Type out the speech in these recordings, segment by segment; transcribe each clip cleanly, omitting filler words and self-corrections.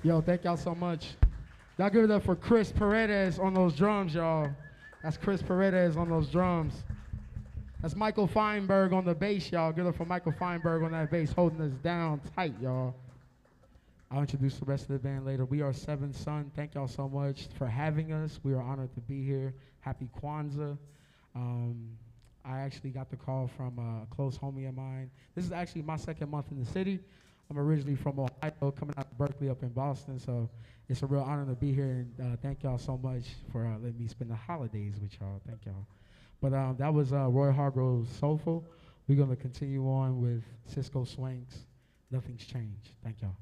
Yo, thank y'all so much. Y'all give it up for Chris Paredes on those drums, y'all. That's Chris Paredes on those drums. That's Michael Feinberg on the bass, y'all. Give it up for Michael Feinberg on that bass, holding us down tight, y'all. I'll introduce the rest of the band later. We are Seven Sun. Thank y'all so much for having us. We are honored to be here. Happy Kwanzaa. I actually got the call from a close homie of mine. This is actually my second month in the city. I'm originally from Ohio, coming out of Berkeley up in Boston, so it's a real honor to be here, and thank y'all so much for letting me spend the holidays with y'all. Thank y'all. But that was Roy Hargrove's Soulful. We're going to continue on with Cisco Swanks. Nothing's changed. Thank y'all.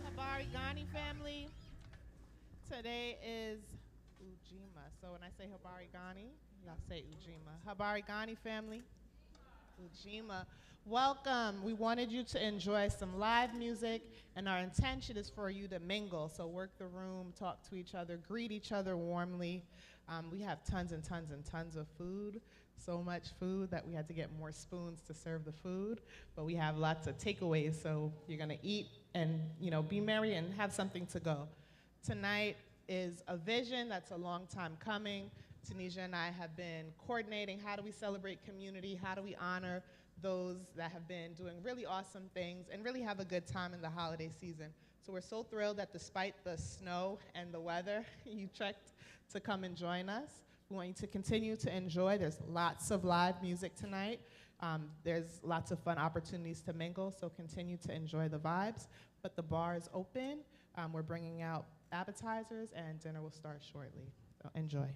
Habari Ghani family. Today is Ujima. So when I say Habari Ghani, y'all say Ujima. Habari Ghani family. Ujima. Welcome. We wanted you to enjoy some live music, and our intention is for you to mingle. So work the room, talk to each other, greet each other warmly. We have tons and tons and tons of food. So much food that we had to get more spoons to serve the food. But we have lots of takeaways, so you're gonna eat and be merry and have something to go. Tonight is a vision that's a long time coming. Tunisia and I have been coordinating how do we celebrate community, how do we honor those that have been doing really awesome things and really have a good time in the holiday season. So we're so thrilled that despite the snow and the weather, you trekked to come and join us. We want you to continue to enjoy. There's lots of live music tonight. There's lots of fun opportunities to mingle, so continue to enjoy the vibes. But the bar is open. We're bringing out appetizers, and dinner will start shortly. So enjoy.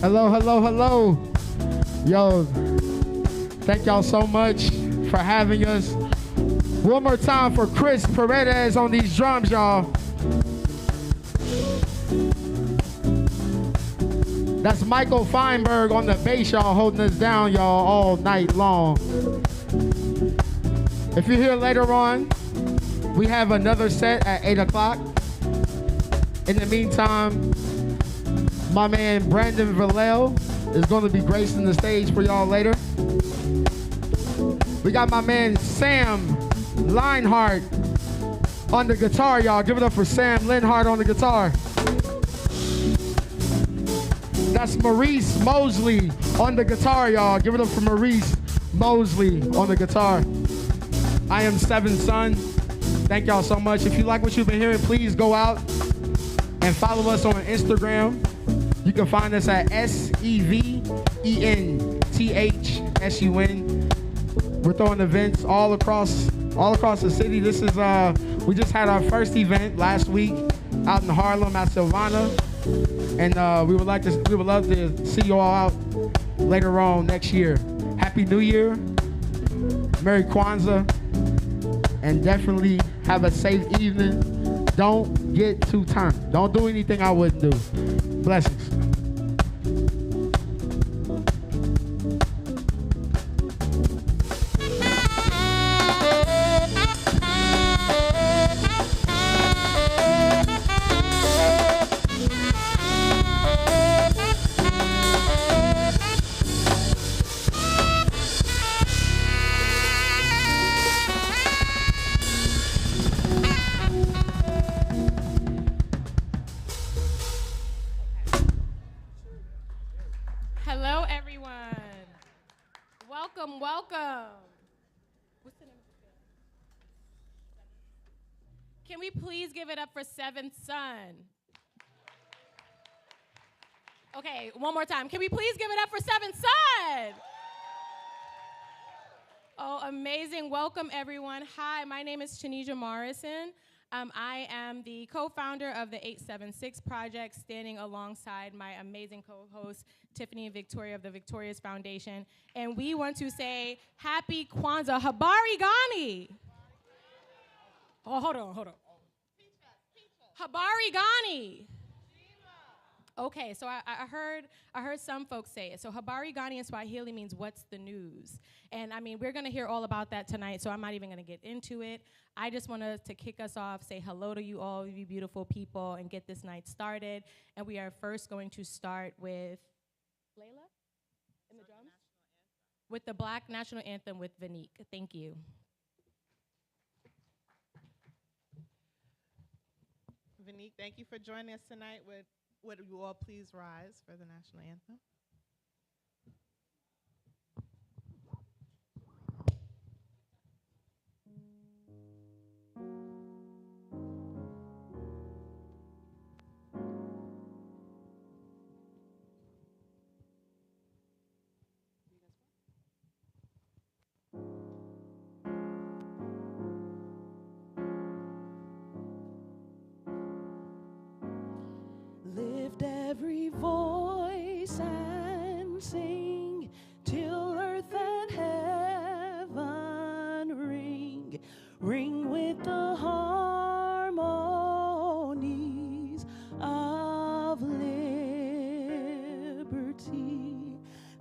Hello, hello, hello. Yo, thank y'all so much for having us. One more time for Chris Paredes on these drums, y'all. That's Michael Feinberg on the bass, y'all, holding us down, y'all, all night long. If you're here later on, we have another set at 8 o'clock. In the meantime, my man Brandon Villel is going to be gracing the stage for y'all later. We got my man Sam Linehart on the guitar, y'all. Give it up for Sam Linehart on the guitar. That's Maurice Mosley on the guitar, y'all. Give it up for Maurice Mosley on the guitar. I am Seventh Son. Thank y'all so much. If you like what you've been hearing, please go out and follow us on Instagram. You can find us at SEVENTHSUN. We're throwing events all across the city. This is we just had our first event last week out in Harlem at Silvana, and we would love to see you all out later on next year. Happy New Year, Merry Kwanzaa, and definitely have a safe evening. Don't get too turned. Don't do anything I wouldn't do. Blessings. Hello, everyone. Welcome, welcome. What's the name of the film? Can we please give it up for Seventh Son? Okay, one more time. Can we please give it up for Seventh Son? Oh, amazing. Welcome, everyone. Hi, my name is Chanija Morrison. I am the co-founder of the 876 Project, standing alongside my amazing co-host, Tiffany and Victoria of the Victorious Foundation. And we want to say Happy Kwanzaa. Habari Gani. Oh, hold on. Habari Gani. Okay, so I heard some folks say it. So Habari Gani in Swahili means what's the news? And I mean, we're gonna hear all about that tonight, so I'm not even gonna get into it. I just wanted to kick us off, say hello to you all, you beautiful people, and get this night started. And we are first going to start with Layla in the drums? With the Black National Anthem with Vanique. Thank you. Vanique, thank you for joining us tonight. Would you all please rise for the national anthem? Lift every voice and sing till earth and heaven ring. Ring with the harmonies of liberty.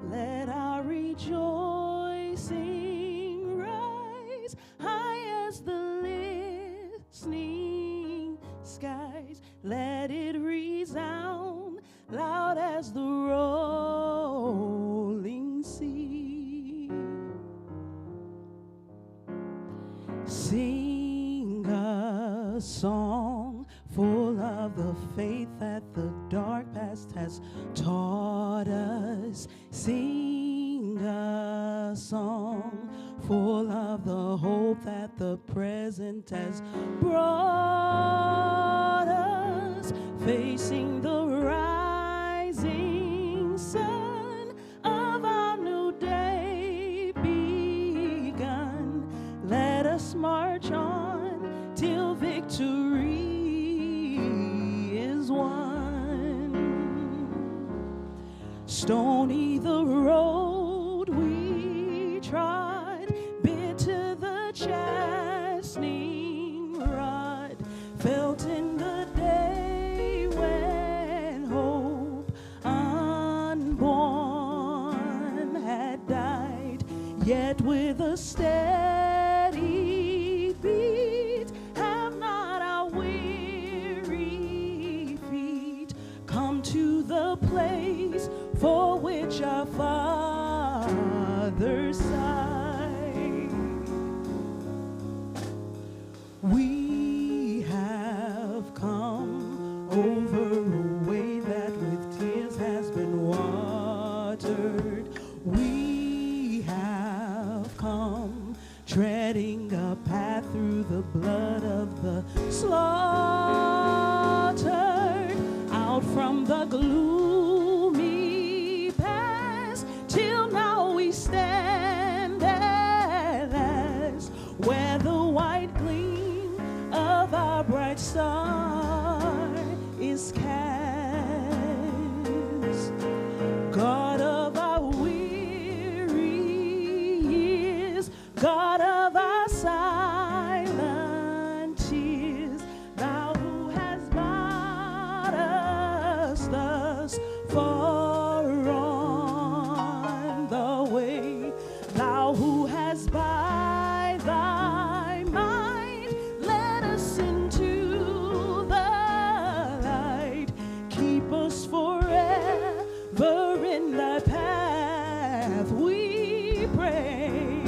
Let our rejoicing rise high as the listening skies. Let it resound loud as the rolling sea. Sing a song full of the faith that the dark past has taught us. Sing a song full of the hope that the present has brought us. Facing the rising sun of our new day begun. Let us march on till victory is won. Stony the road we trod, bitter the chastening rod, felt in the day when hope unborn had died, yet with a steady beat have not our weary feet come to the place for which our fathers sighed. We have come over a way that with tears has been watered. We have come treading a path through the blood of the slaughtered, out from the gloomy past, till now we stand at last, where the white gleam of our bright star is cast. God of our weary years, God of our silent tears, thou who hast brought us thus far on the way, thou who hast by thy might led us into the light, keep us forever in thy path, we pray.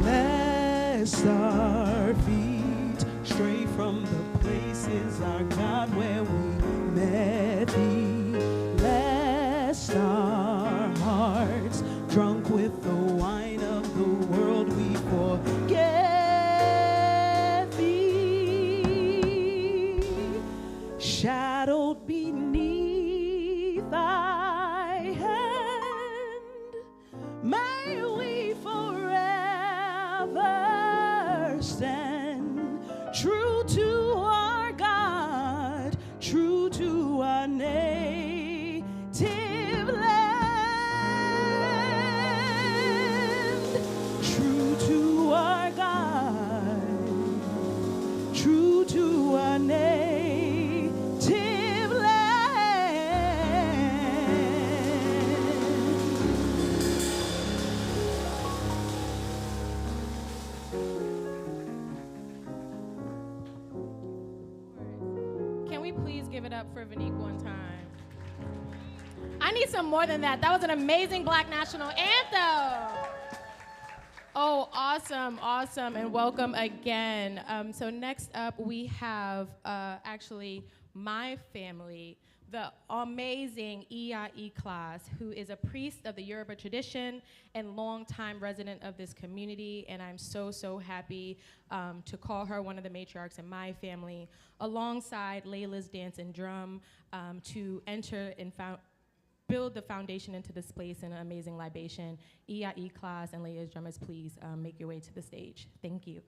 Lest our feet stray from the places, our God, where we met thee, lest our hearts, drunk with the wine of the world, we forget thee, shadowed beneath thy hand, may we forever stand true to our God, true to our native land, true to our God, true to our native land. Can we please give it up for Vanique one time? I need some more than that. That was an amazing Black National Anthem. Oh, awesome, awesome, and welcome again. So next up, we have actually my family, the amazing EIE class, who is a priest of the Yoruba tradition and longtime resident of this community, and I'm so, so happy to call her one of the matriarchs in my family, alongside Layla's dance and drum, to enter and build the foundation into this place in an amazing libation. EIE class and Layla's drummers, please make your way to the stage. Thank you.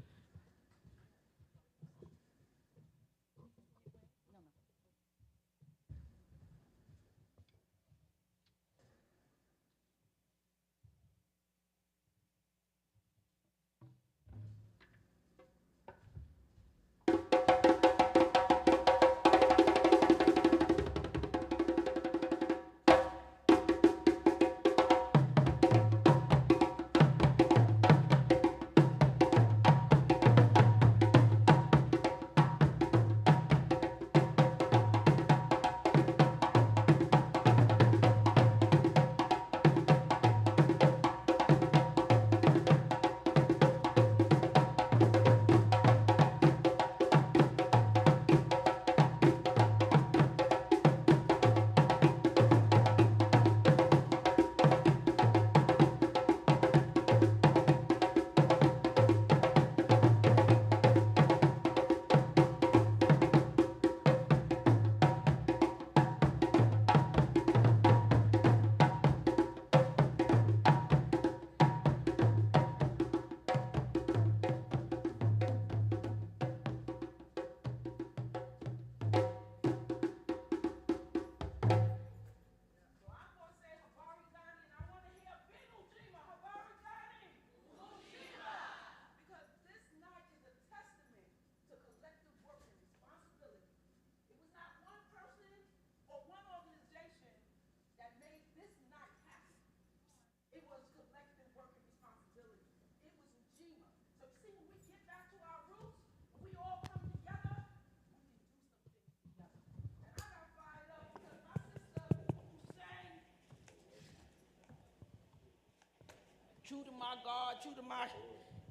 True to my God, true to my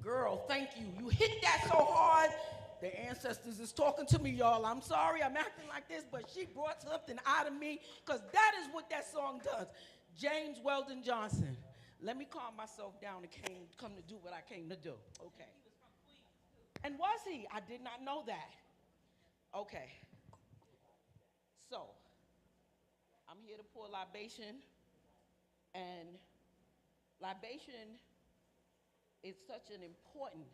girl, thank you. You hit that so hard. The ancestors is talking to me, y'all. I'm sorry I'm acting like this, but she brought something out of me because that is what that song does. James Weldon Johnson. Let me calm myself down and come to do what I came to do. Okay. And was he? I did not know that. Okay. So, I'm here to pour libation, and libation is such an important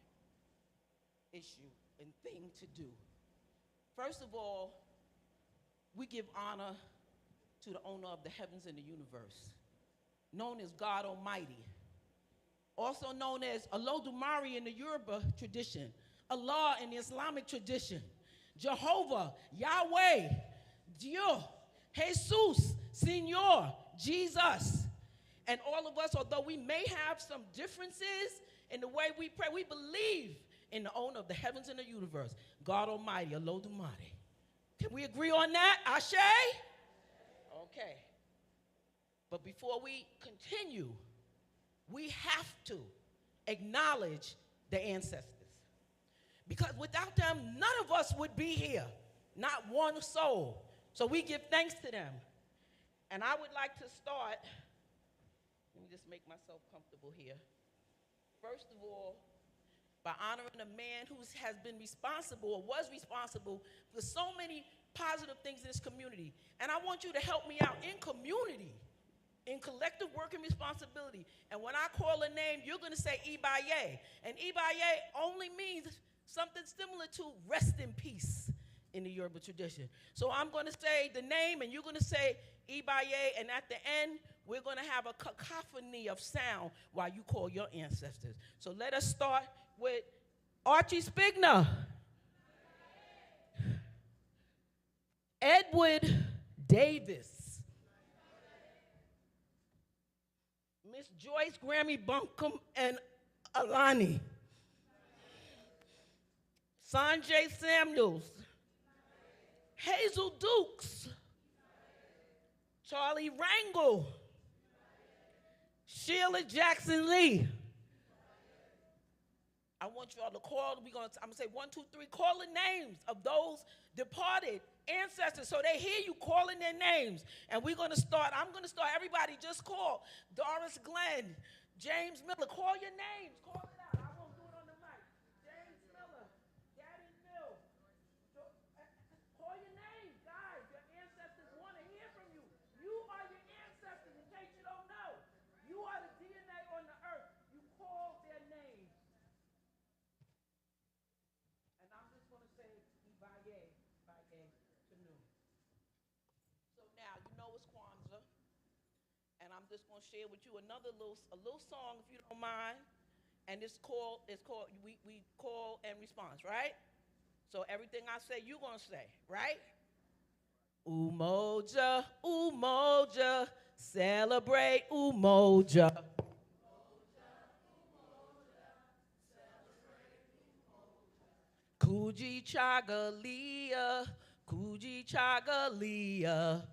issue and thing to do. First of all, we give honor to the owner of the heavens and the universe, known as God Almighty, also known as Olodumare in the Yoruba tradition, Allah in the Islamic tradition, Jehovah, Yahweh, Dieu, Jesus, Señor, Jesus. And all of us, although we may have some differences in the way we pray, we believe in the owner of the heavens and the universe, God Almighty, Olodumare. Can we agree on that? Ashe? Okay. But before we continue, we have to acknowledge the ancestors. Because without them, none of us would be here, not one soul. So we give thanks to them. And I would like to start, let me just make myself comfortable here. First of all, by honoring a man who has been responsible or was responsible for so many positive things in this community. And I want you to help me out in community, in collective work and responsibility. And when I call a name, you're going to say Ibaye. And Ibaye only means something similar to rest in peace in the Yoruba tradition. So I'm going to say the name, and you're going to say Ibaye, and at the end, we're going to have a cacophony of sound while you call your ancestors. So let us start with Archie Spigner, Edward Davis, Miss Joyce Grammy Buncombe and Alani, Sanjay Samuels, Hazel Dukes, Charlie Rangel, Sheila Jackson Lee. I want you all to call, I'm going to say 1, 2, 3, call the names of those departed ancestors so they hear you calling their names. And we're going to start, I'm going to start, everybody just call. Doris Glenn, James Miller, call your names, call it out. I won't do it on the mic. James Miller, Daddy Mill, call your names, guys. Your ancestors want to hear from you. You are your ancestors, in case you don't know. You are the DNA on the earth. You call their names. And I'm just going to say Ibaye, Tanu. So now, you know it's Kwanzaa. And I'm just going to share with you another little song, if you don't mind. And it's called we call and response, right? So everything I say, you're going to say, right? Umoja, Umoja, celebrate Umoja. Kuji Chagalia, Kuji Chagalia.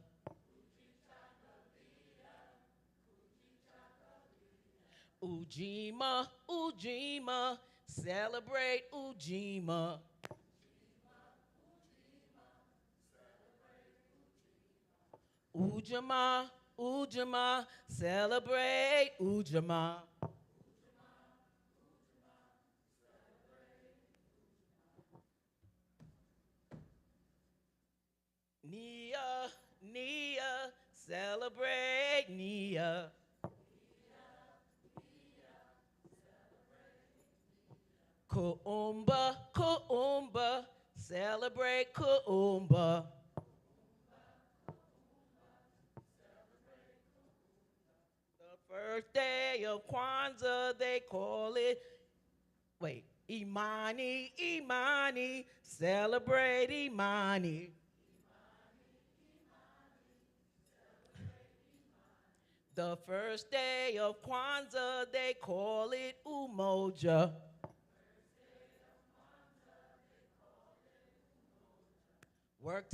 Ujima, Ujima, celebrate Ujima. Ujima, Ujima, celebrate Ujima. Nia, Nia, celebrate Nia. Kuumba, Kuumba, celebrate Kuumba. The first day of Kwanzaa, they call it, Imani, Imani, celebrate Imani. The first day of Kwanzaa, they call it Umoja. Work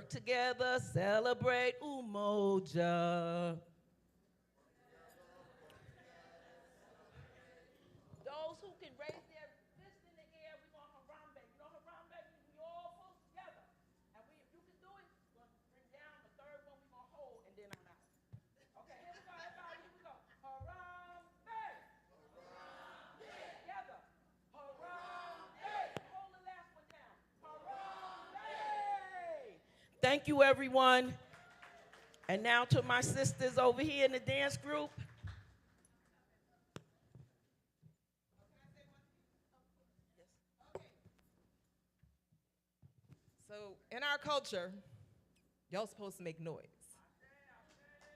together, celebrate Umoja. can raise their fist in the air. We're going to Harambe. You know Harambe? We all close together. And if you can do it, we're going to bring down the third one. We're going to hold, and then I'm out. Okay, here we go, everybody. Here we go. Harambe. Harambe. Together. Harambe. Hold the last one down. Harambe. Thank you, everyone. And now to my sisters over here in the dance group. So in our culture, y'all supposed to make noise.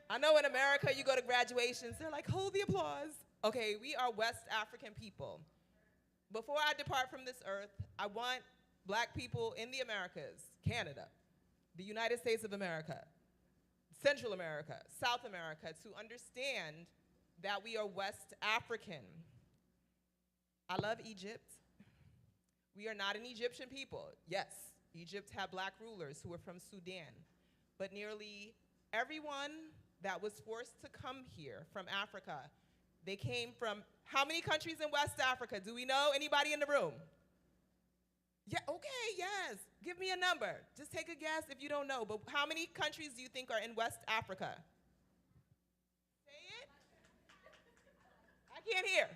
I know in America, you go to graduations, they're like, hold the applause. Okay, we are West African people. Before I depart from this earth, I want black people in the Americas, Canada, the United States of America, Central America, South America, to understand that we are West African. I love Egypt. We are not an Egyptian people. Yes, Egypt had black rulers who were from Sudan, but nearly everyone that was forced to come here from Africa, they came from how many countries in West Africa? Do we know? Anybody in the room? Yeah, okay, yes. Give me a number. Just take a guess if you don't know, but how many countries do you think are in West Africa? Say it. I can't hear.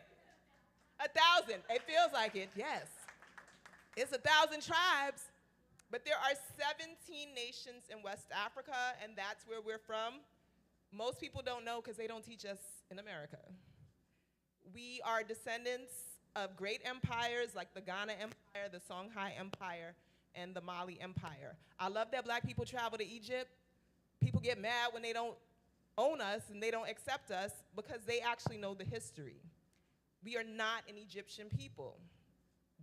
1,000. It feels like it, yes. It's 1,000 tribes. But there are 17 nations in West Africa, and that's where we're from. Most people don't know because they don't teach us in America. We are descendants of great empires like the Ghana Empire, the Songhai Empire, and the Mali Empire. I love that black people travel to Egypt. People get mad when they don't own us and they don't accept us because they actually know the history. We are not an Egyptian people.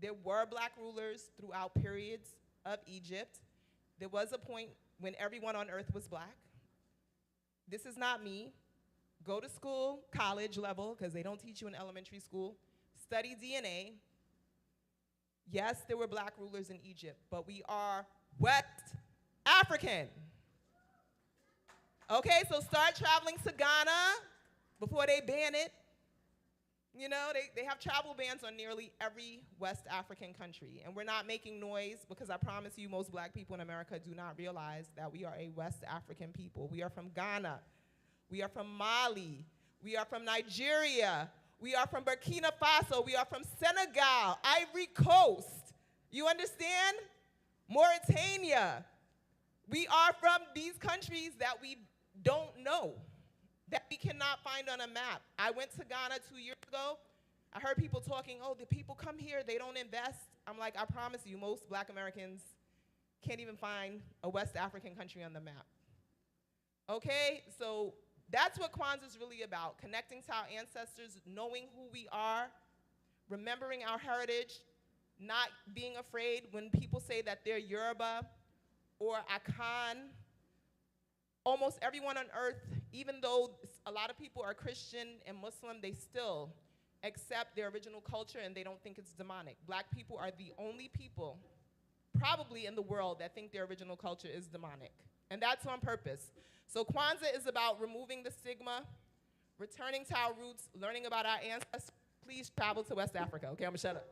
There were black rulers throughout periods of Egypt. There was a point when everyone on earth was black. This is not me. Go to school, college level, because they don't teach you in elementary school. Study DNA. Yes, there were black rulers in Egypt, but we are West African. Okay, so start traveling to Ghana before they ban it. You know, they have travel bans on nearly every West African country. And we're not making noise because I promise you most black people in America do not realize that we are a West African people. We are from Ghana. We are from Mali. We are from Nigeria. We are from Burkina Faso. We are from Senegal, Ivory Coast. You understand? Mauritania. We are from these countries that we don't know, that we cannot find on a map. I went to Ghana 2 years ago. I heard people talking, oh, the people come here, they don't invest. I'm like, I promise you, most black Americans can't even find a West African country on the map. Okay, so that's what Kwanzaa is really about, connecting to our ancestors, knowing who we are, remembering our heritage, not being afraid when people say that they're Yoruba or Akan. Almost everyone on earth, even though a lot of people are Christian and Muslim, they still accept their original culture and they don't think it's demonic. Black people are the only people probably in the world that think their original culture is demonic. And that's on purpose. So Kwanzaa is about removing the stigma, returning to our roots, learning about our ancestors. Please travel to West Africa. Okay, I'm gonna shut up.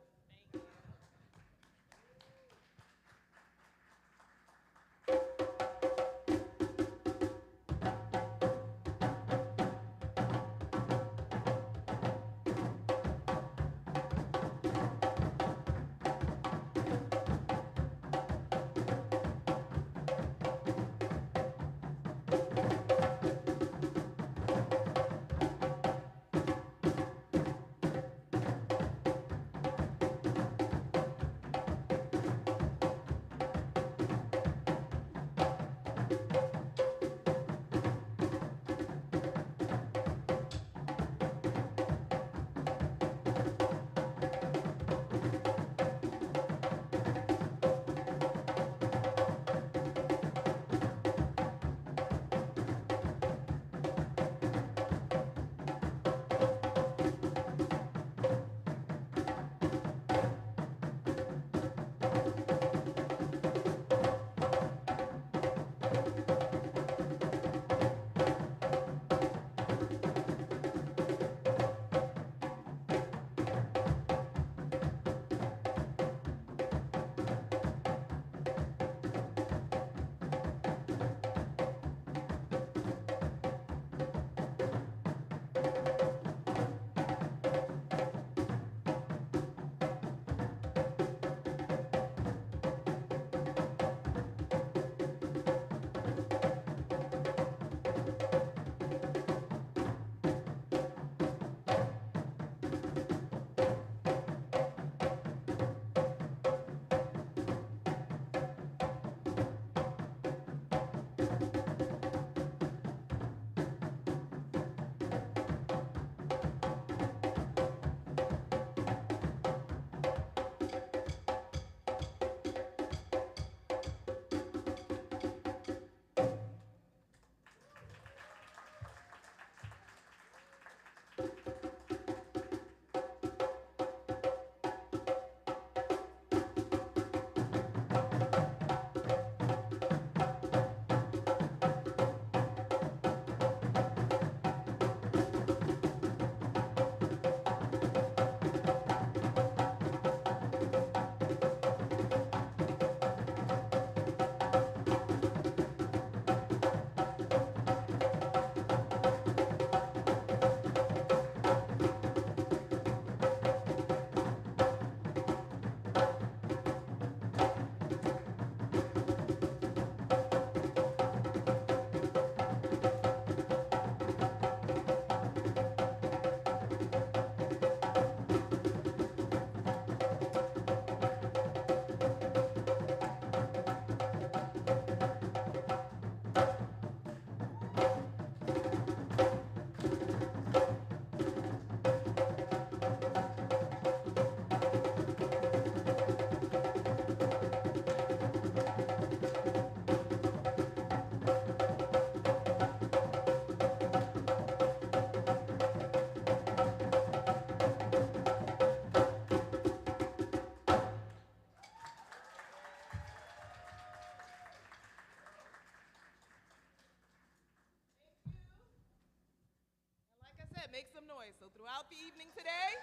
said, make some noise. So throughout the evening today,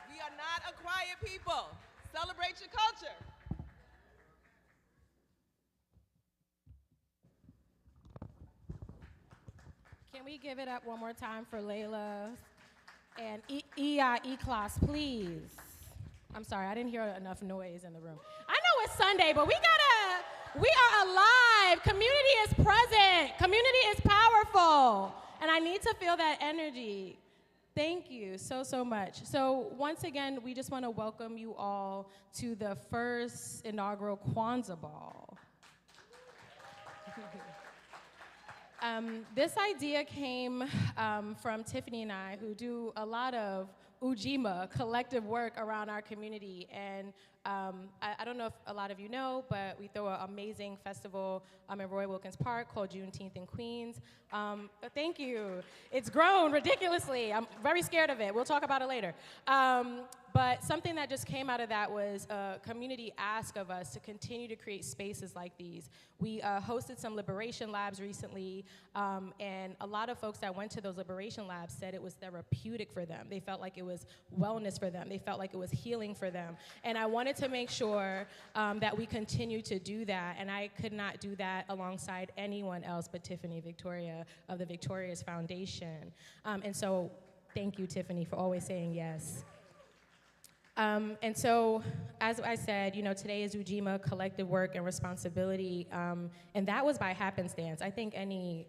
we are not a quiet people. Celebrate your culture. Can we give it up one more time for Layla and E-class, please? I'm sorry, I didn't hear enough noise in the room. I know it's Sunday, but we are alive. Community is present. Community is powerful. And I need to feel that energy. Thank you so much. So once again, we just want to welcome you all to the first inaugural Kwanzaa Ball. This idea came from Tiffany and I, who do a lot of Ujima collective work around our community. And I don't know if a lot of you know, but we throw an amazing festival in Roy Wilkins Park called Juneteenth in Queens. Thank you. It's grown ridiculously. I'm very scared of it. We'll talk about it later. But something that just came out of that was a community ask of us to continue to create spaces like these. We hosted some liberation labs recently, and a lot of folks that went to those liberation labs said it was therapeutic for them. They felt like it was wellness for them. They felt like it was healing for them. And I wanted to make sure that we continue to do that, and I could not do that alongside anyone else but Tiffany Victoria of the Victorious Foundation. And so thank you, Tiffany, for always saying yes. And so, as I said, today is Ujima collective work and responsibility, and that was by happenstance. I think any,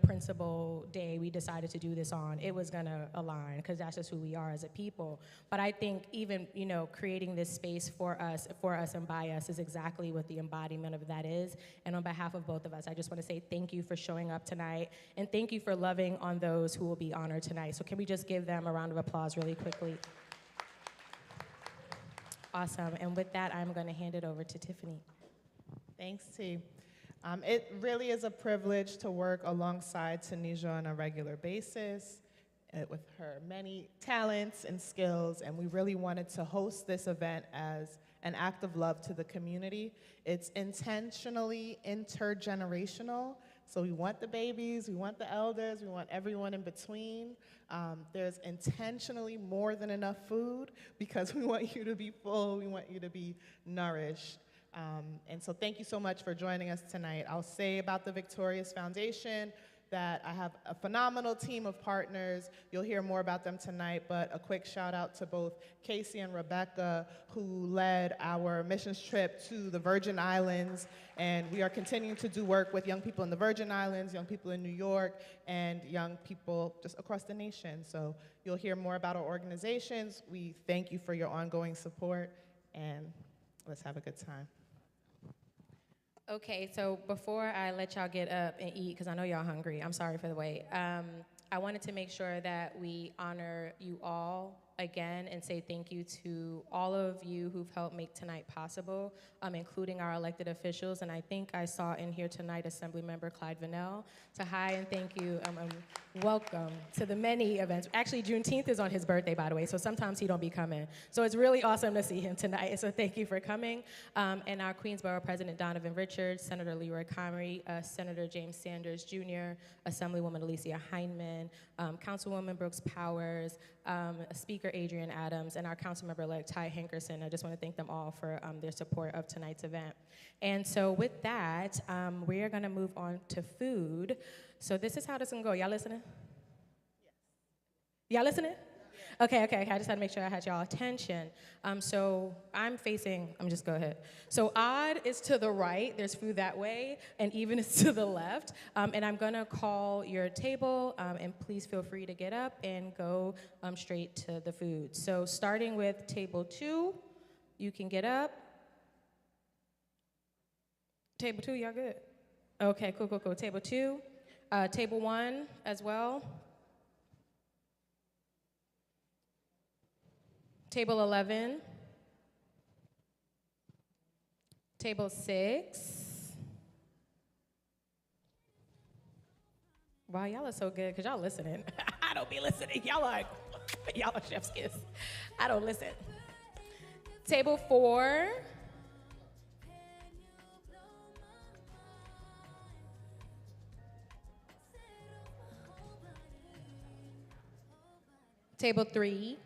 principal day we decided to do this on, it was gonna align, because that's just who we are as a people. But I think even, creating this space for us and by us is exactly what the embodiment of that is. And on behalf of both of us, I just wanna say thank you for showing up tonight, and thank you for loving on those who will be honored tonight. So can we just give them a round of applause really quickly? Awesome, and with that, I'm going to hand it over to Tiffany. Thanks, T. It really is a privilege to work alongside Tanisha on a regular basis with her many talents and skills, and we really wanted to host this event as an act of love to the community. It's intentionally intergenerational, so we want the babies, we want the elders, we want everyone in between. There's intentionally more than enough food because we want you to be full, we want you to be nourished. And so thank you so much for joining us tonight. I'll say about the Victorious Foundation that I have a phenomenal team of partners. You'll hear more about them tonight, but a quick shout out to both Casey and Rebecca, who led our missions trip to the Virgin Islands, and we are continuing to do work with young people in the Virgin Islands, young people in New York, and young people just across the nation. So you'll hear more about our organizations. We thank you for your ongoing support, and let's have a good time. Okay, so before I let y'all get up and eat, because I know y'all hungry, I'm sorry for the wait, I wanted to make sure that we honor you all again and say thank you to all of you who've helped make tonight possible, including our elected officials. And I think I saw in here tonight Assemblymember Clyde Vannell. So hi and thank you. Welcome to the many events. Actually, Juneteenth is on his birthday, by the way, so sometimes he don't be coming. So it's really awesome to see him tonight, so thank you for coming. And our Queensborough President Donovan Richards, Senator Leroy Comrie, Senator James Sanders Jr., Assemblywoman Alicia Heineman, Councilwoman Brooks Powers, Speaker Adrian Adams, and our Councilmember-elect Ty Hankerson. I just want to thank them all for their support of tonight's event. And so with that, we are going to move on to food. So this is how this is going to go. Y'all listening? Yes. Y'all listening? Okay, I just had to make sure I had y'all attention. So I'm just go ahead. So odd is to the right, there's food that way, and even is to the left. And I'm gonna call your table, and please feel free to get up and go straight to the food. So starting with table 2, you can get up. Table 2, y'all good? Okay, cool. Table 2, table 1 as well. Table 11, table 6. Wow, y'all are so good, because y'all listening. I don't be listening. Y'all are chef's kiss. I don't listen. Table 4. Table 3.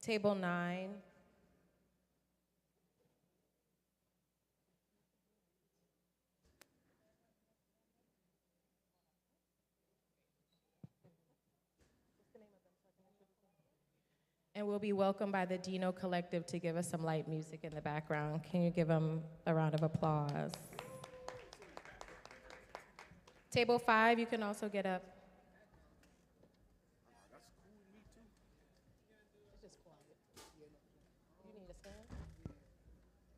Table 9. And we'll be welcomed by the Dino Collective to give us some light music in the background. Can you give them a round of applause? Table 5, you can also get up. It's just quiet. You need a stand?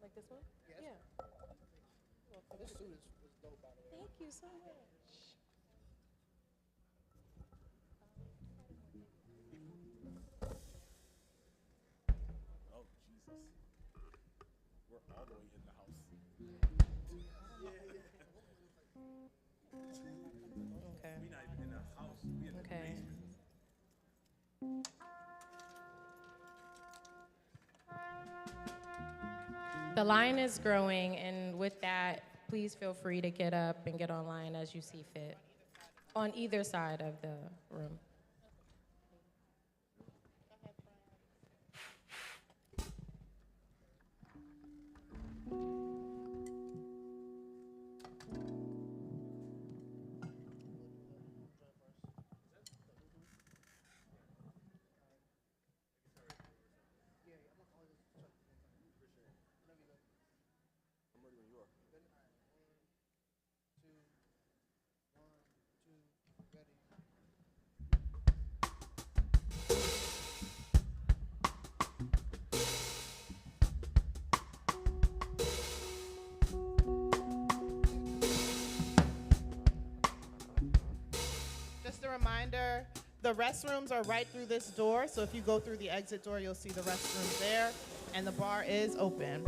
Like this one? Yeah. This suit is dope, by the way. Thank you so much. Oh, Jesus. We're all the way in the house. Okay. We're not even in the house. We're in the Okay. basement. The line is growing, and with that, please feel free to get up and get online as you see fit on either side of the room. Just a reminder, the restrooms are right through this door, so if you go through the exit door, you'll see the restrooms there, and the bar is open.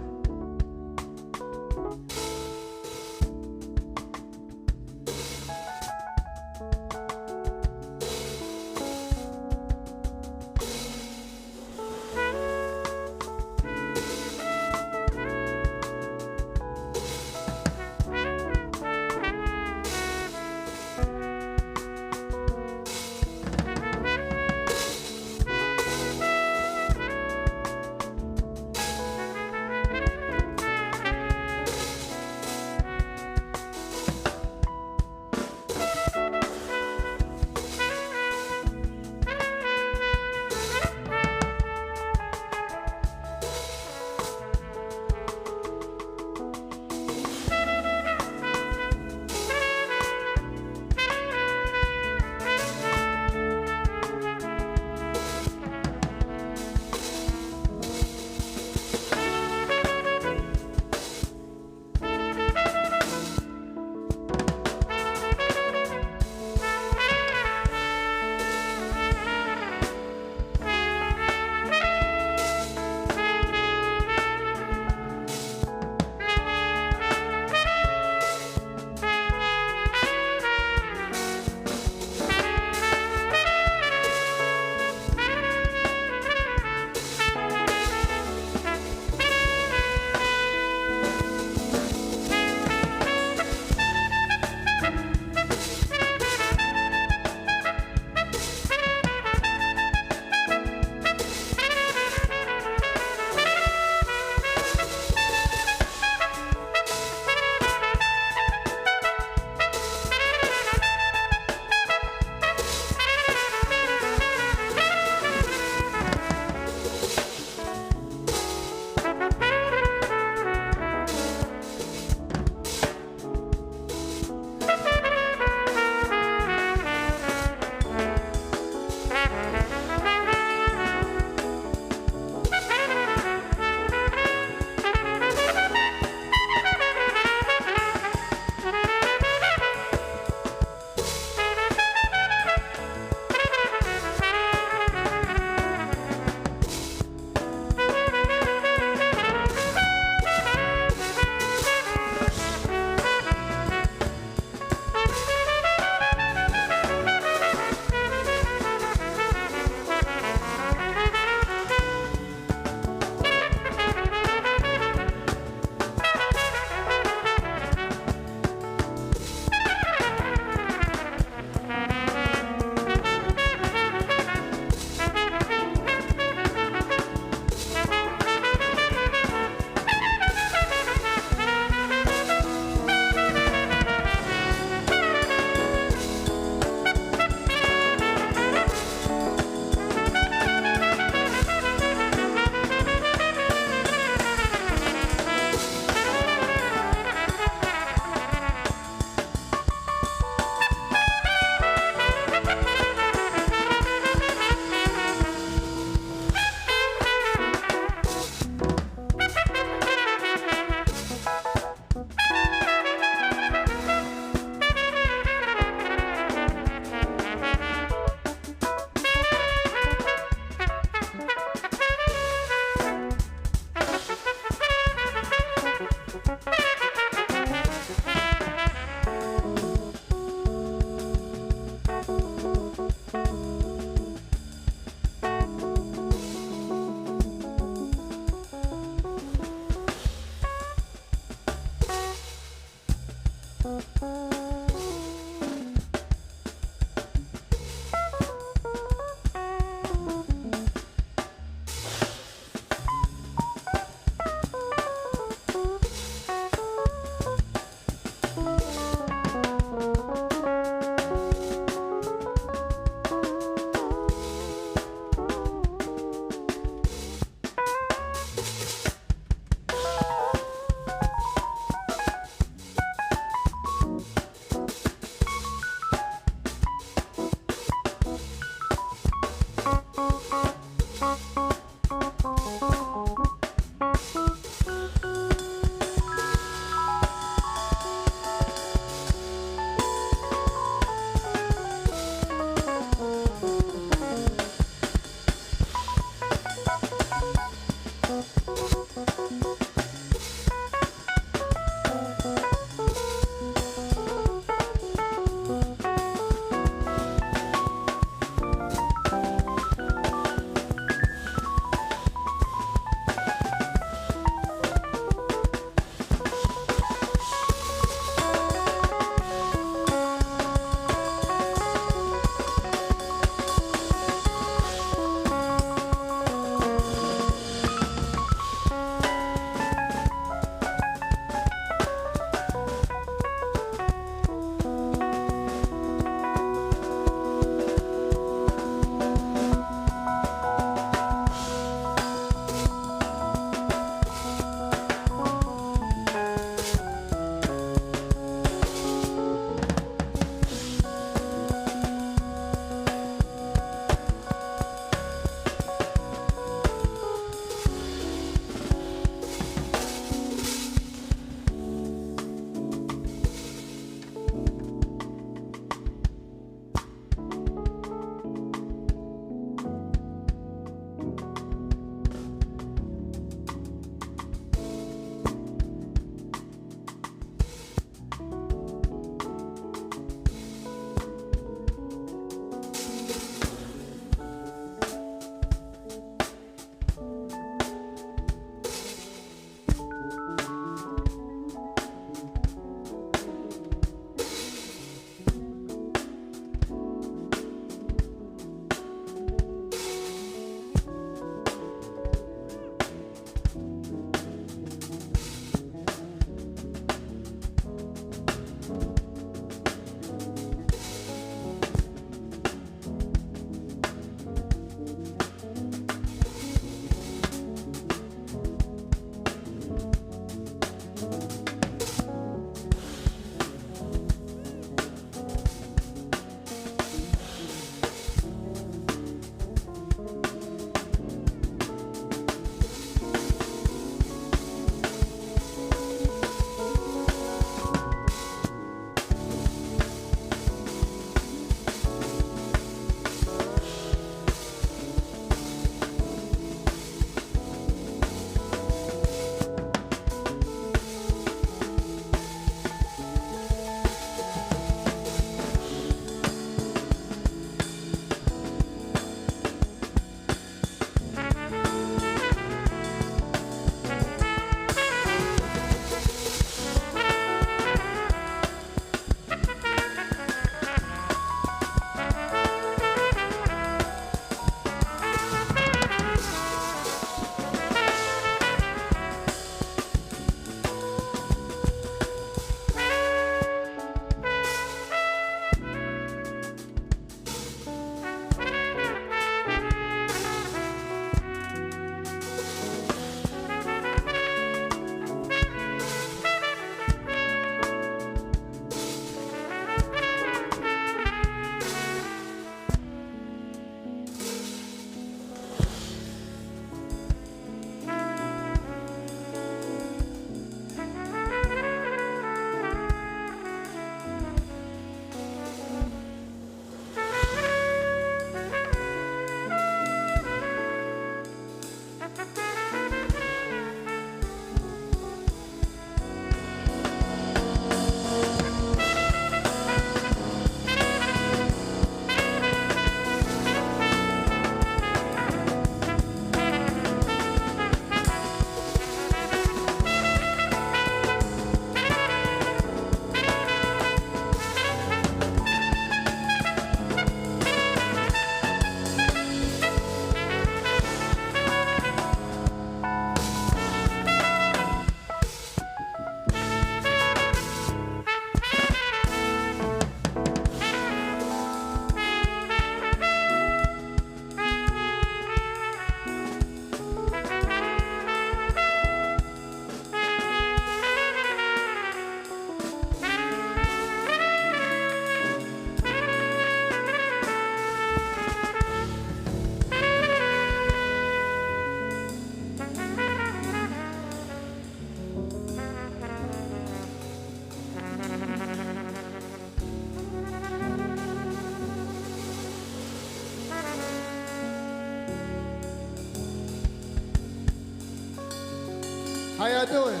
How y'all doing?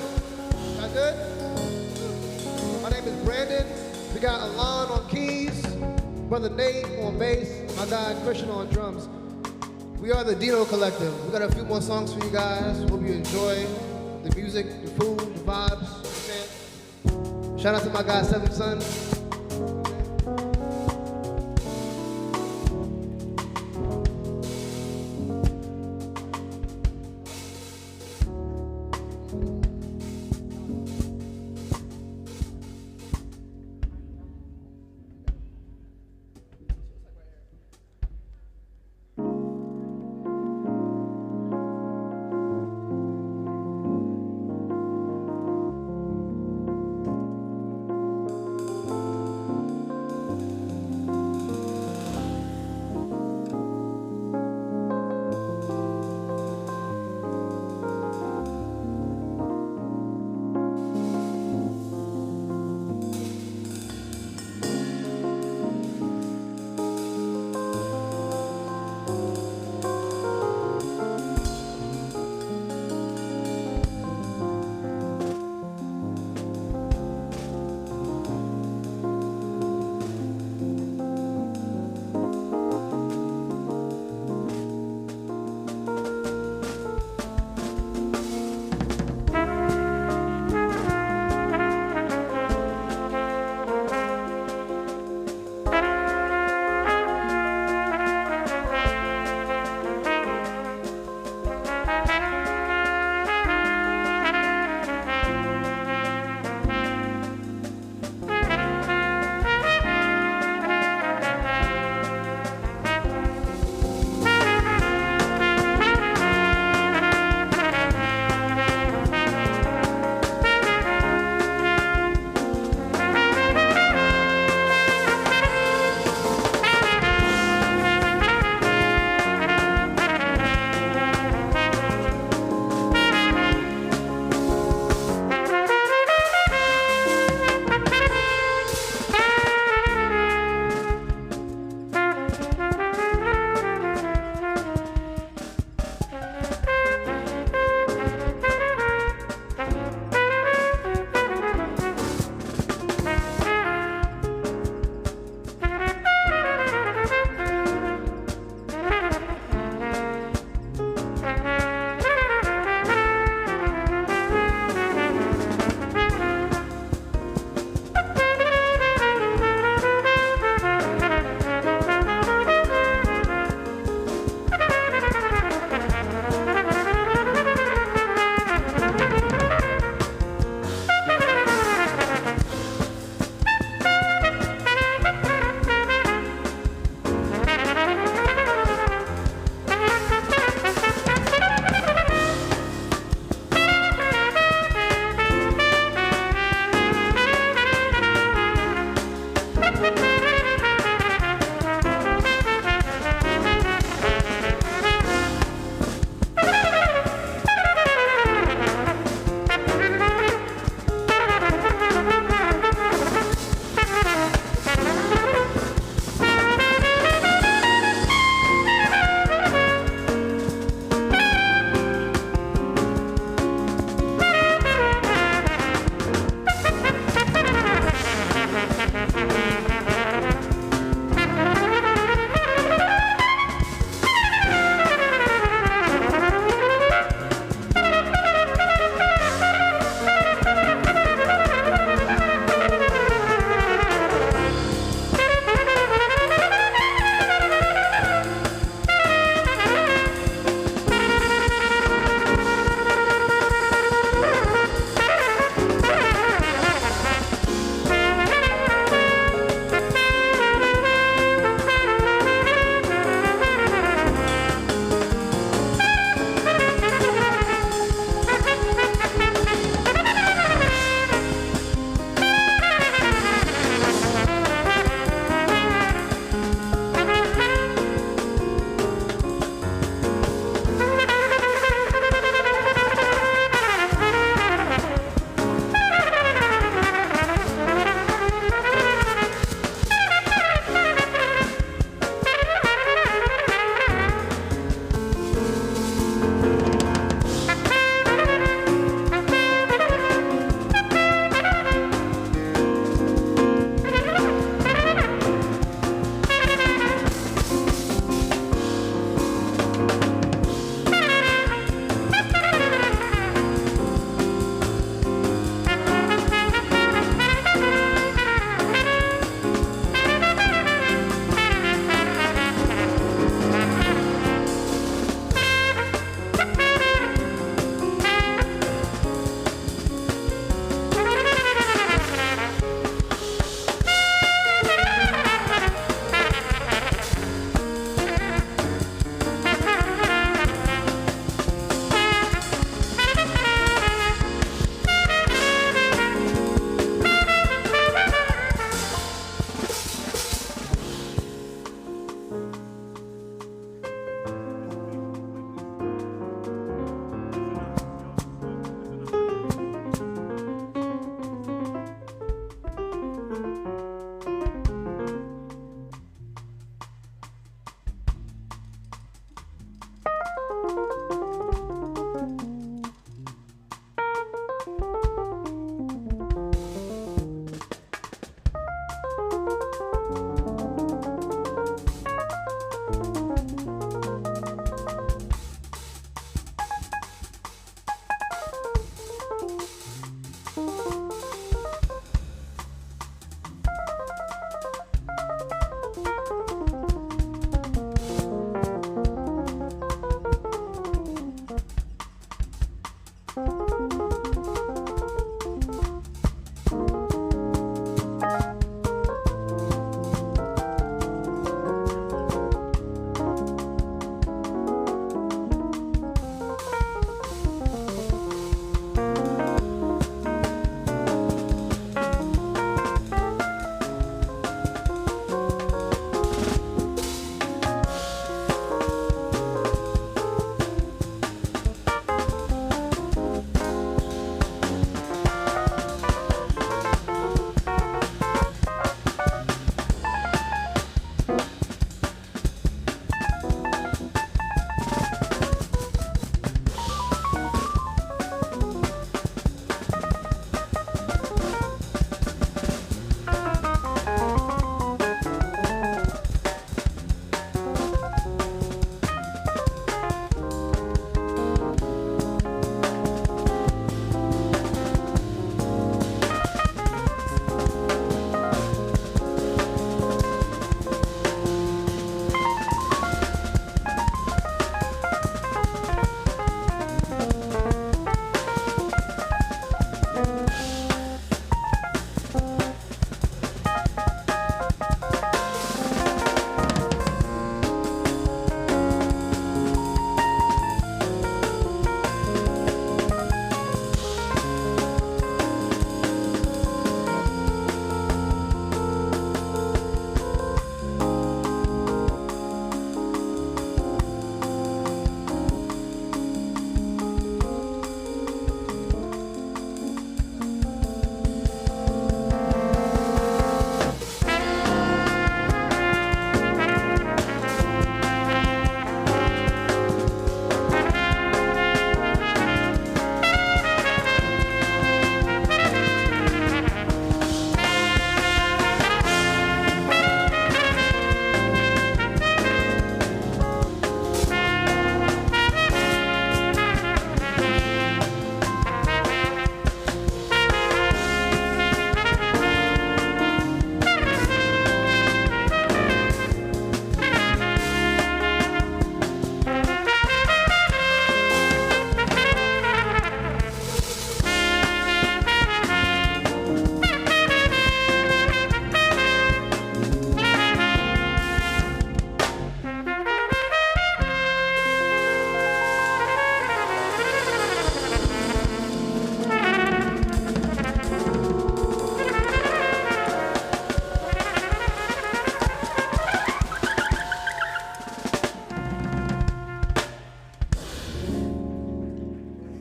Y'all good? My name is Brandon. We got Alon on keys, Brother Nate on bass, my guy Christian on drums. We are the Dino Collective. We got a few more songs for you guys. Hope you enjoy the music, the food, the vibes. You know what I'm saying? Shout out to my guy Seven Son.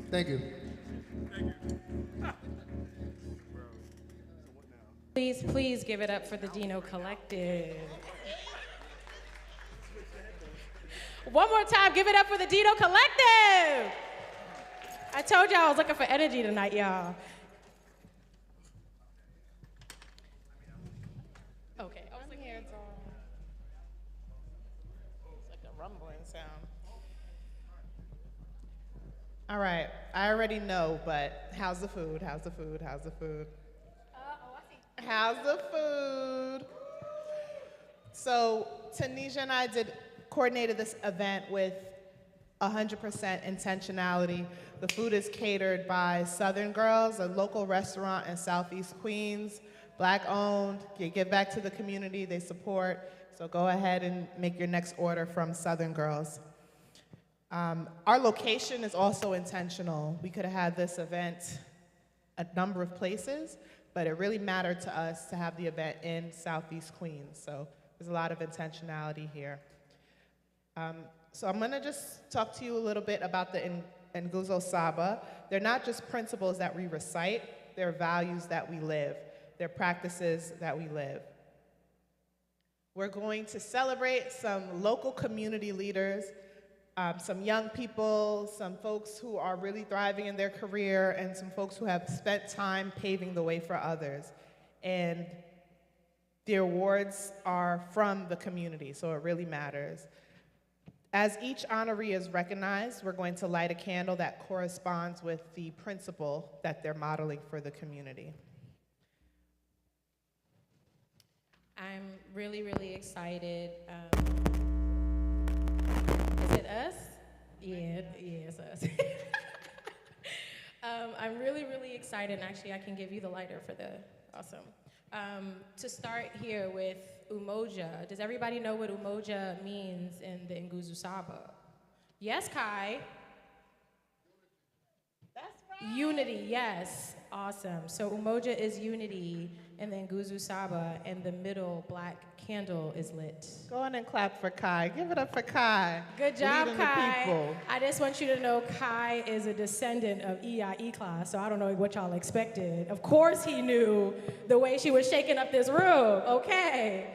Thank you. Please, please give it up for the Dino Collective. One more time, give it up for the Dino Collective. I told y'all I was looking for energy tonight, y'all. Okay. I'm here, Tom. It's like a rumbling sound. All right, I already know, but how's the food? How's the food? How's the food? How's the food? So Tanisha and I coordinated this event with 100% intentionality. The food is catered by Southern Girls, a local restaurant in Southeast Queens, Black owned. You give back to the community they support. So go ahead and make your next order from Southern Girls. Our location is also intentional. We could have had this event a number of places, but it really mattered to us to have the event in Southeast Queens. So there's a lot of intentionality here. So I'm gonna just talk to you a little bit about the Nguzo Saba. They're not just principles that we recite, they're values that we live. They're practices that we live. We're going to celebrate some local community leaders, some young people, some folks who are really thriving in their career, and some folks who have spent time paving the way for others. And the awards are from the community, so it really matters. As each honoree is recognized, we're going to light a candle that corresponds with the principle that they're modeling for the community. I'm really, really excited. Is it us? Yeah, it's us. I'm really, really excited, and actually I can give you the lighter for the, awesome. To start here with Umoja. Does everybody know what Umoja means in the Nguzo Saba? Yes, Kai? That's right. Unity, yes. Awesome. So Umoja is unity in the Nguzo Saba, and the middle black candle is lit. Go on and clap for Kai. Give it up for Kai. Good job, Leading the Kai. people. I just want you to know Kai is a descendant of EIE class, so I don't know what y'all expected. Of course he knew the way she was shaking up this room. Okay.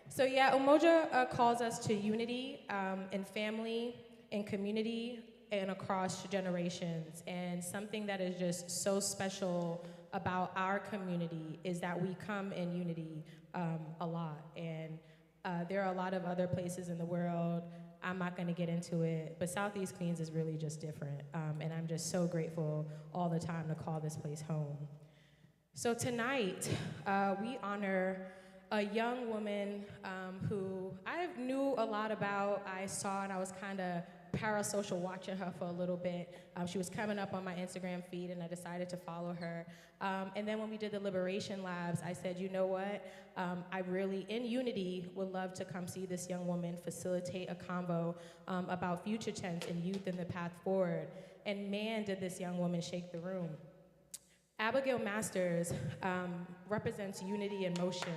So yeah, Umoja calls us to unity in family, in community, and across generations. And something that is just so special about our community is that we come in unity a lot. And there are a lot of other places in the world. I'm not gonna get into it, but Southeast Queens is really just different. And I'm just so grateful all the time to call this place home. So tonight, we honor a young woman who I knew a lot about. I saw and I was kind of parasocial watching her for a little bit. She was coming up on my Instagram feed and I decided to follow her. And then when we did the Liberation Labs, I said, you know what? I really, in unity, would love to come see this young woman facilitate a convo about future tense and youth and the path forward. And man, did this young woman shake the room. Abigail Masters represents unity in motion.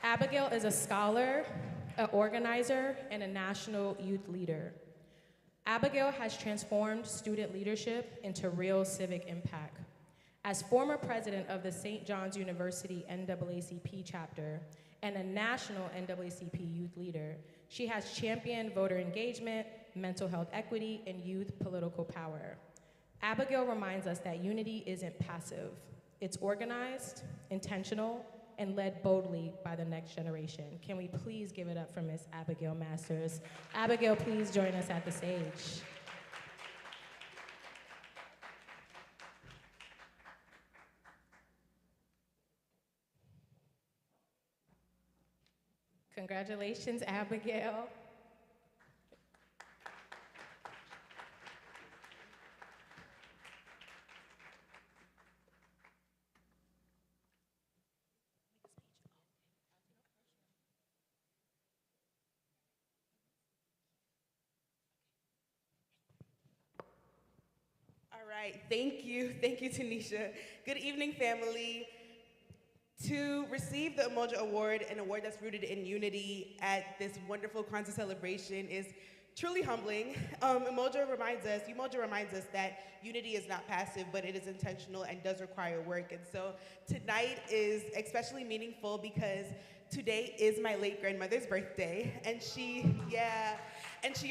Abigail is a scholar, an organizer, and a national youth leader. Abigail has transformed student leadership into real civic impact. As former president of the St. John's University NAACP chapter and a national NAACP youth leader, she has championed voter engagement, mental health equity, and youth political power. Abigail reminds us that unity isn't passive. It's organized, intentional, and led boldly by the next generation. Can we please give it up for Miss Abigail Masters? Abigail, please join us at the stage. Congratulations, Abigail. All right, thank you, Tanisha. Good evening, family. To receive the Umoja Award, an award that's rooted in unity at this wonderful Kwanzaa celebration is truly humbling. Umoja reminds us that unity is not passive, but it is intentional and does require work. And so tonight is especially meaningful because today is my late grandmother's birthday, and she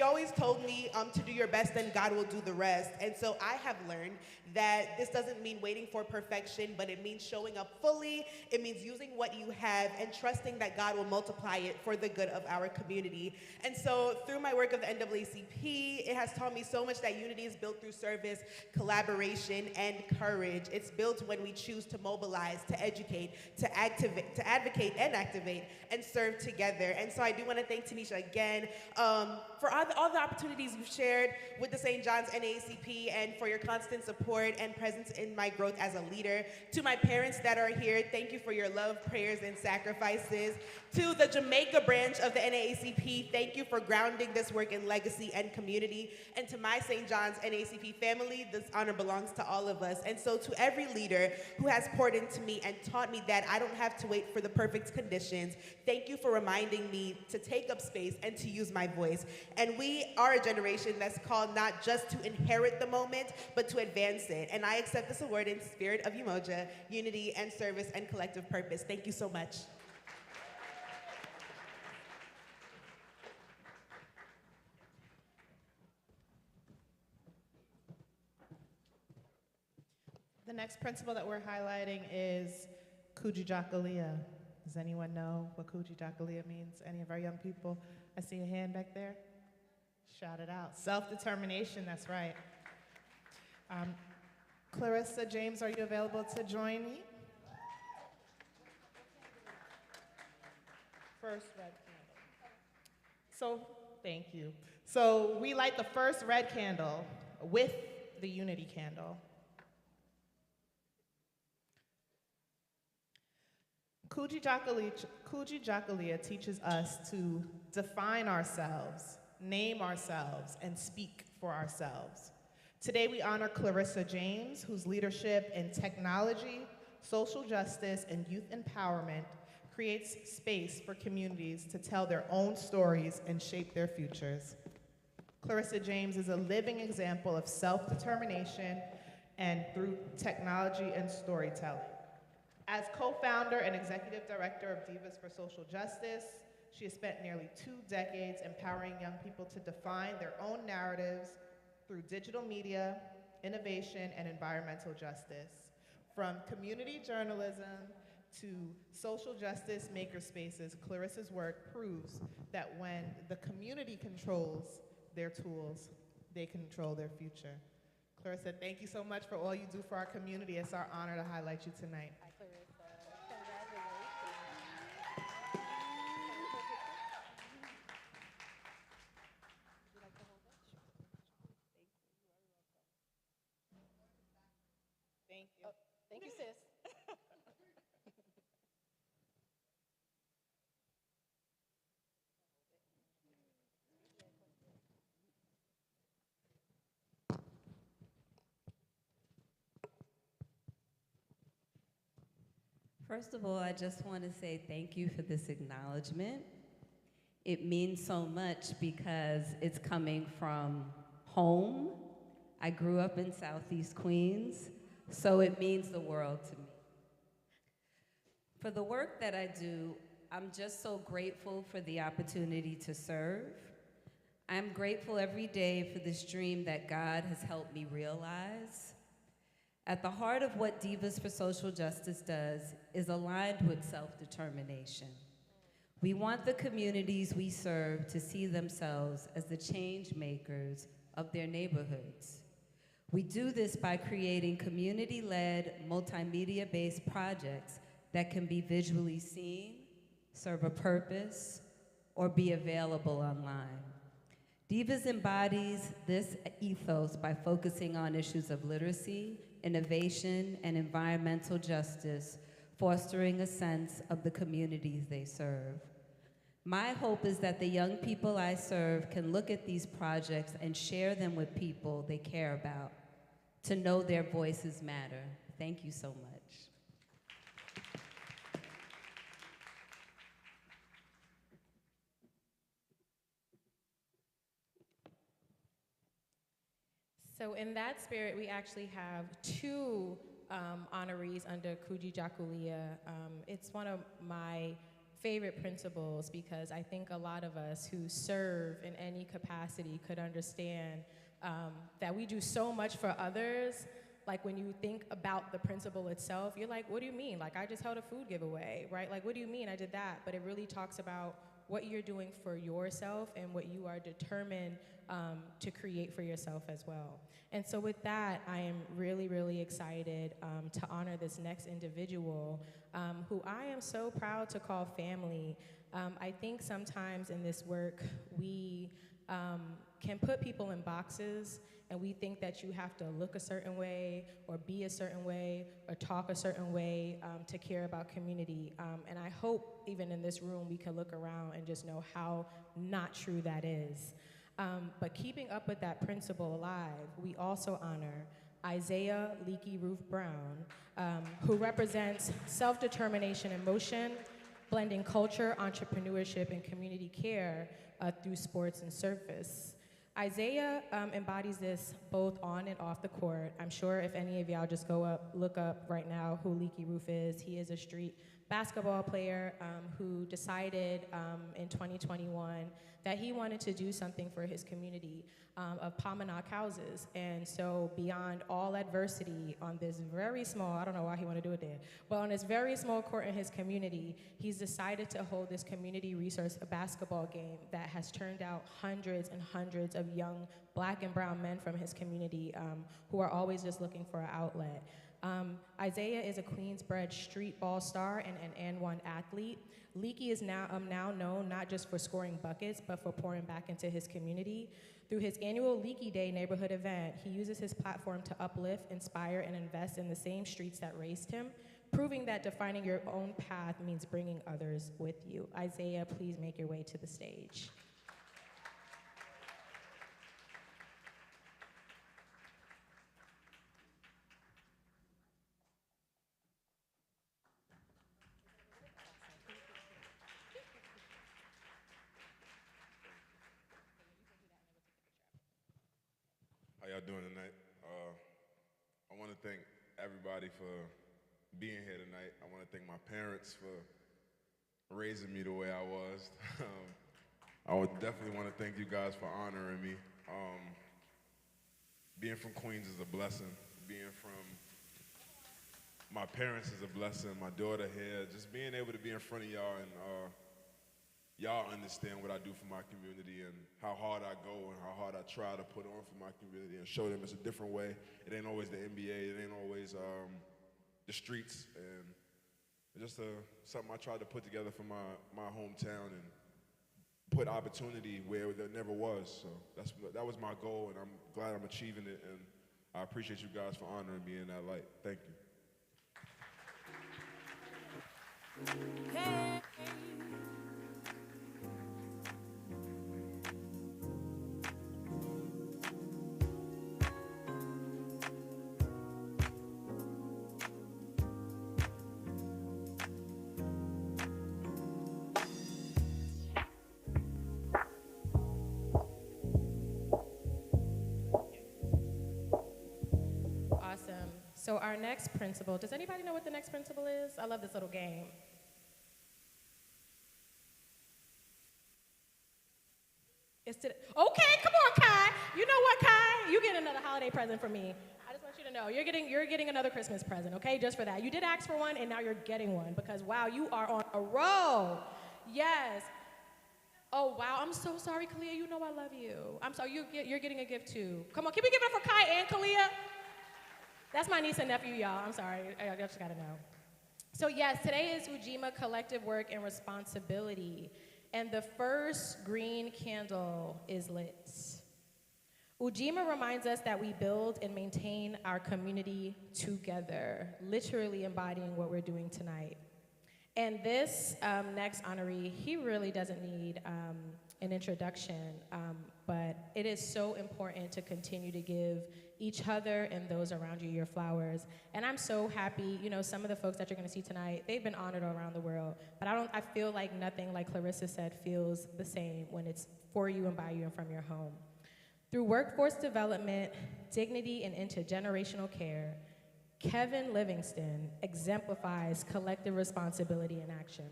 always told me to do your best and God will do the rest. And so I have learned that this doesn't mean waiting for perfection, but it means showing up fully. It means using what you have and trusting that God will multiply it for the good of our community. And so through my work of the NAACP, it has taught me so much that unity is built through service, collaboration, and courage. It's built when we choose to mobilize, to educate, to advocate and activate, and serve together. And so I do want to thank Tanisha again for all the opportunities you've shared with the St. John's NAACP and for your constant support and presence in my growth as a leader. To my parents that are here, thank you for your love, prayers, and sacrifices. To the Jamaica branch of the NAACP, thank you for grounding this work in legacy and community. And to my St. John's NAACP family, this honor belongs to all of us. And so to every leader who has poured into me and taught me that I don't have to wait for the perfect conditions, thank you for reminding me to take up space and to use my voice. And we are a generation that's called not just to inherit the moment, but to advance it. And I accept this award in spirit of Umoja, unity and service and collective purpose. Thank you so much. The next principle that we're highlighting is Kujichagulia. Does anyone know what Kujichagulia means? Any of our young people? I see a hand back there. Shout it out. Self-determination, that's right. Clarissa James, are you available to join me? First red candle. So, thank you. So we light the first red candle with the unity candle. Kujichagulia teaches us to define ourselves, name ourselves, and speak for ourselves. Today we honor Clarissa James, whose leadership in technology, social justice, and youth empowerment creates space for communities to tell their own stories and shape their futures. Clarissa James is a living example of self-determination and through technology and storytelling. As co-founder and executive director of Divas for Social Justice, she has spent nearly 2 decades empowering young people to define their own narratives through digital media, innovation, and environmental justice. From community journalism to social justice makerspaces, Clarissa's work proves that when the community controls their tools, they control their future. Clarissa, thank you so much for all you do for our community. It's our honor to highlight you tonight. Hi, Clarissa. Congratulations. Would you like to hold it? Sure. Thank you. Oh, thank you, sis. First of all, I just want to say thank you for this acknowledgement. It means so much because it's coming from home. I grew up in Southeast Queens, so it means the world to me. For the work that I do, I'm just so grateful for the opportunity to serve. I'm grateful every day for this dream that God has helped me realize. At the heart of what Divas for Social Justice does is aligned with self-determination. We want the communities we serve to see themselves as the change makers of their neighborhoods. We do this by creating community-led, multimedia-based projects that can be visually seen, serve a purpose, or be available online. Divas embodies this ethos by focusing on issues of literacy, innovation, and environmental justice, fostering a sense of the communities they serve. My hope is that the young people I serve can look at these projects and share them with people they care about, to know their voices matter. Thank you so much. So in that spirit, we actually have two honorees under Kuji Jakulia. It's one of my favorite principles because I think a lot of us who serve in any capacity could understand that we do so much for others. Like when you think about the principle itself, you're like, what do you mean? Like I just held a food giveaway, right? Like what do you mean I did that? But it really talks about what you're doing for yourself and what you are determined to create for yourself as well. And so with that, I am really, really excited to honor this next individual who I am so proud to call family. I think sometimes in this work, we can put people in boxes and we think that you have to look a certain way or be a certain way or talk a certain way to care about community. And I hope even in this room we can look around and just know how not true that is. But keeping up with that principle alive, we also honor Isaiah Leaky Roof Brown, who represents self-determination in motion, blending culture, entrepreneurship, and community care through sports and service. Isaiah embodies this both on and off the court. I'm sure if any of y'all just look up right now who Leaky Roof is. He is a street basketball player who decided in 2021 that he wanted to do something for his community of Pamanok houses. And so beyond all adversity on this very small, I don't know why he wanted to do it there, but on this very small court in his community, he's decided to hold this community resource basketball game that has turned out hundreds and hundreds of young Black and brown men from his community who are always just looking for an outlet. Isaiah is a Queens-bred street ball star and an N1 athlete. Leaky is now known not just for scoring buckets, but for pouring back into his community. Through his annual Leaky Day neighborhood event, he uses his platform to uplift, inspire, and invest in the same streets that raised him, proving that defining your own path means bringing others with you. Isaiah, please make your way to the stage. How y'all doing tonight? I want to thank everybody for being here tonight. I want to thank my parents for raising me the way I was. I would definitely want to thank you guys for honoring me. Being from Queens is a blessing. Being from my parents is a blessing. My daughter here, just being able to be in front of y'all and y'all understand what I do for my community and how hard I go and how hard I try to put on for my community and show them it's a different way. It ain't always the NBA, it ain't always the streets, and it's just something I tried to put together for my hometown and put opportunity where there never was. So that was my goal, and I'm glad I'm achieving it, and I appreciate you guys for honoring me in that light. Thank you. Hey. Awesome. So our next principle, does anybody know what the next principle is? I love this little game. Okay, come on, Kai. You know what, Kai? You get another holiday present from me. I just want you to know, you're getting another Christmas present, okay? Just for that. You did ask for one, and now you're getting one because, wow, you are on a roll. Yes. Oh, wow, I'm so sorry, Kalia. You know I love you. I'm sorry, you're getting a gift, too. Come on, can we give it up for Kai and Kalia? That's my niece and nephew, y'all. I'm sorry. I just got to know. So, yes, today is Ujima Collective Work and Responsibility. And the first green candle is lit. Ujima reminds us that we build and maintain our community together, literally embodying what we're doing tonight. And this next honoree, he really doesn't need an introduction, but it is so important to continue to give each other and those around you your flowers. And I'm so happy, you know, some of the folks that you're gonna see tonight, they've been honored all around the world, but I feel like nothing, like Clarissa said, feels the same when it's for you and by you and from your home. Through workforce development, dignity and intergenerational care, Kevin Livingston exemplifies collective responsibility in action.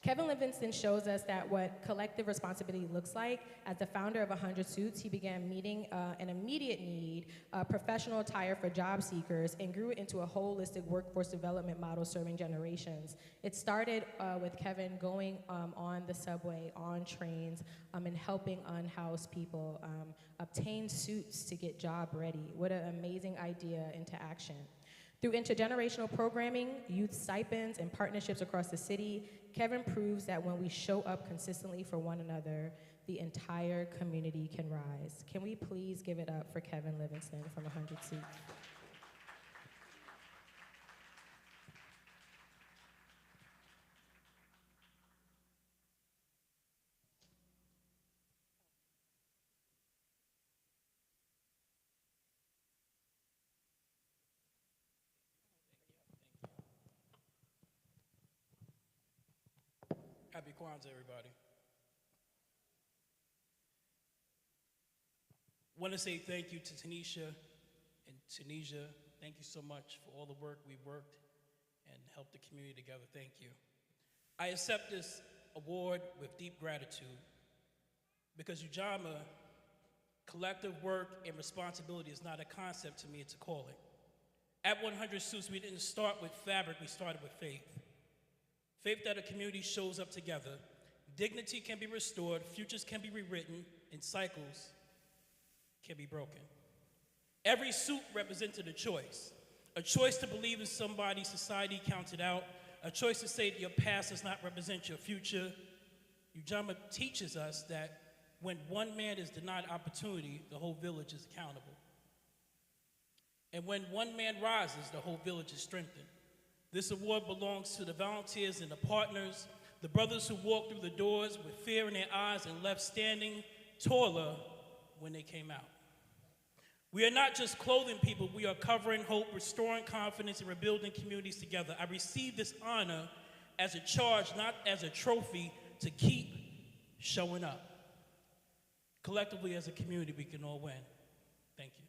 Kevin Livingston shows us that what collective responsibility looks like. As the founder of 100 Suits, he began meeting an immediate need, professional attire for job seekers, and grew it into a holistic workforce development model serving generations. It started with Kevin going on the subway, on trains, and helping unhoused people obtain suits to get job ready. What an amazing idea into action. Through intergenerational programming, youth stipends, and partnerships across the city, Kevin proves that when we show up consistently for one another, the entire community can rise. Can we please give it up for Kevin Livingston from 100 Suits? Happy Kwanzaa, everybody. Want to say thank you to Tanisha and Tunisia. Thank you so much for all the work we've worked and helped the community together. Thank you. I accept this award with deep gratitude because Ujamaa, collective work and responsibility is not a concept to me, it's a calling. At 100 Suits, we didn't start with fabric, we started with faith. Faith that a community shows up together. Dignity can be restored, futures can be rewritten, and cycles can be broken. Every suit represented a choice to believe in somebody society counted out, a choice to say that your past does not represent your future. Ujamaa teaches us that when one man is denied opportunity, the whole village is accountable. And when one man rises, the whole village is strengthened. This award belongs to the volunteers and the partners, the brothers who walked through the doors with fear in their eyes and left standing taller when they came out. We are not just clothing people, we are covering hope, restoring confidence, and rebuilding communities together. I receive this honor as a charge, not as a trophy, to keep showing up. Collectively as a community, we can all win. Thank you.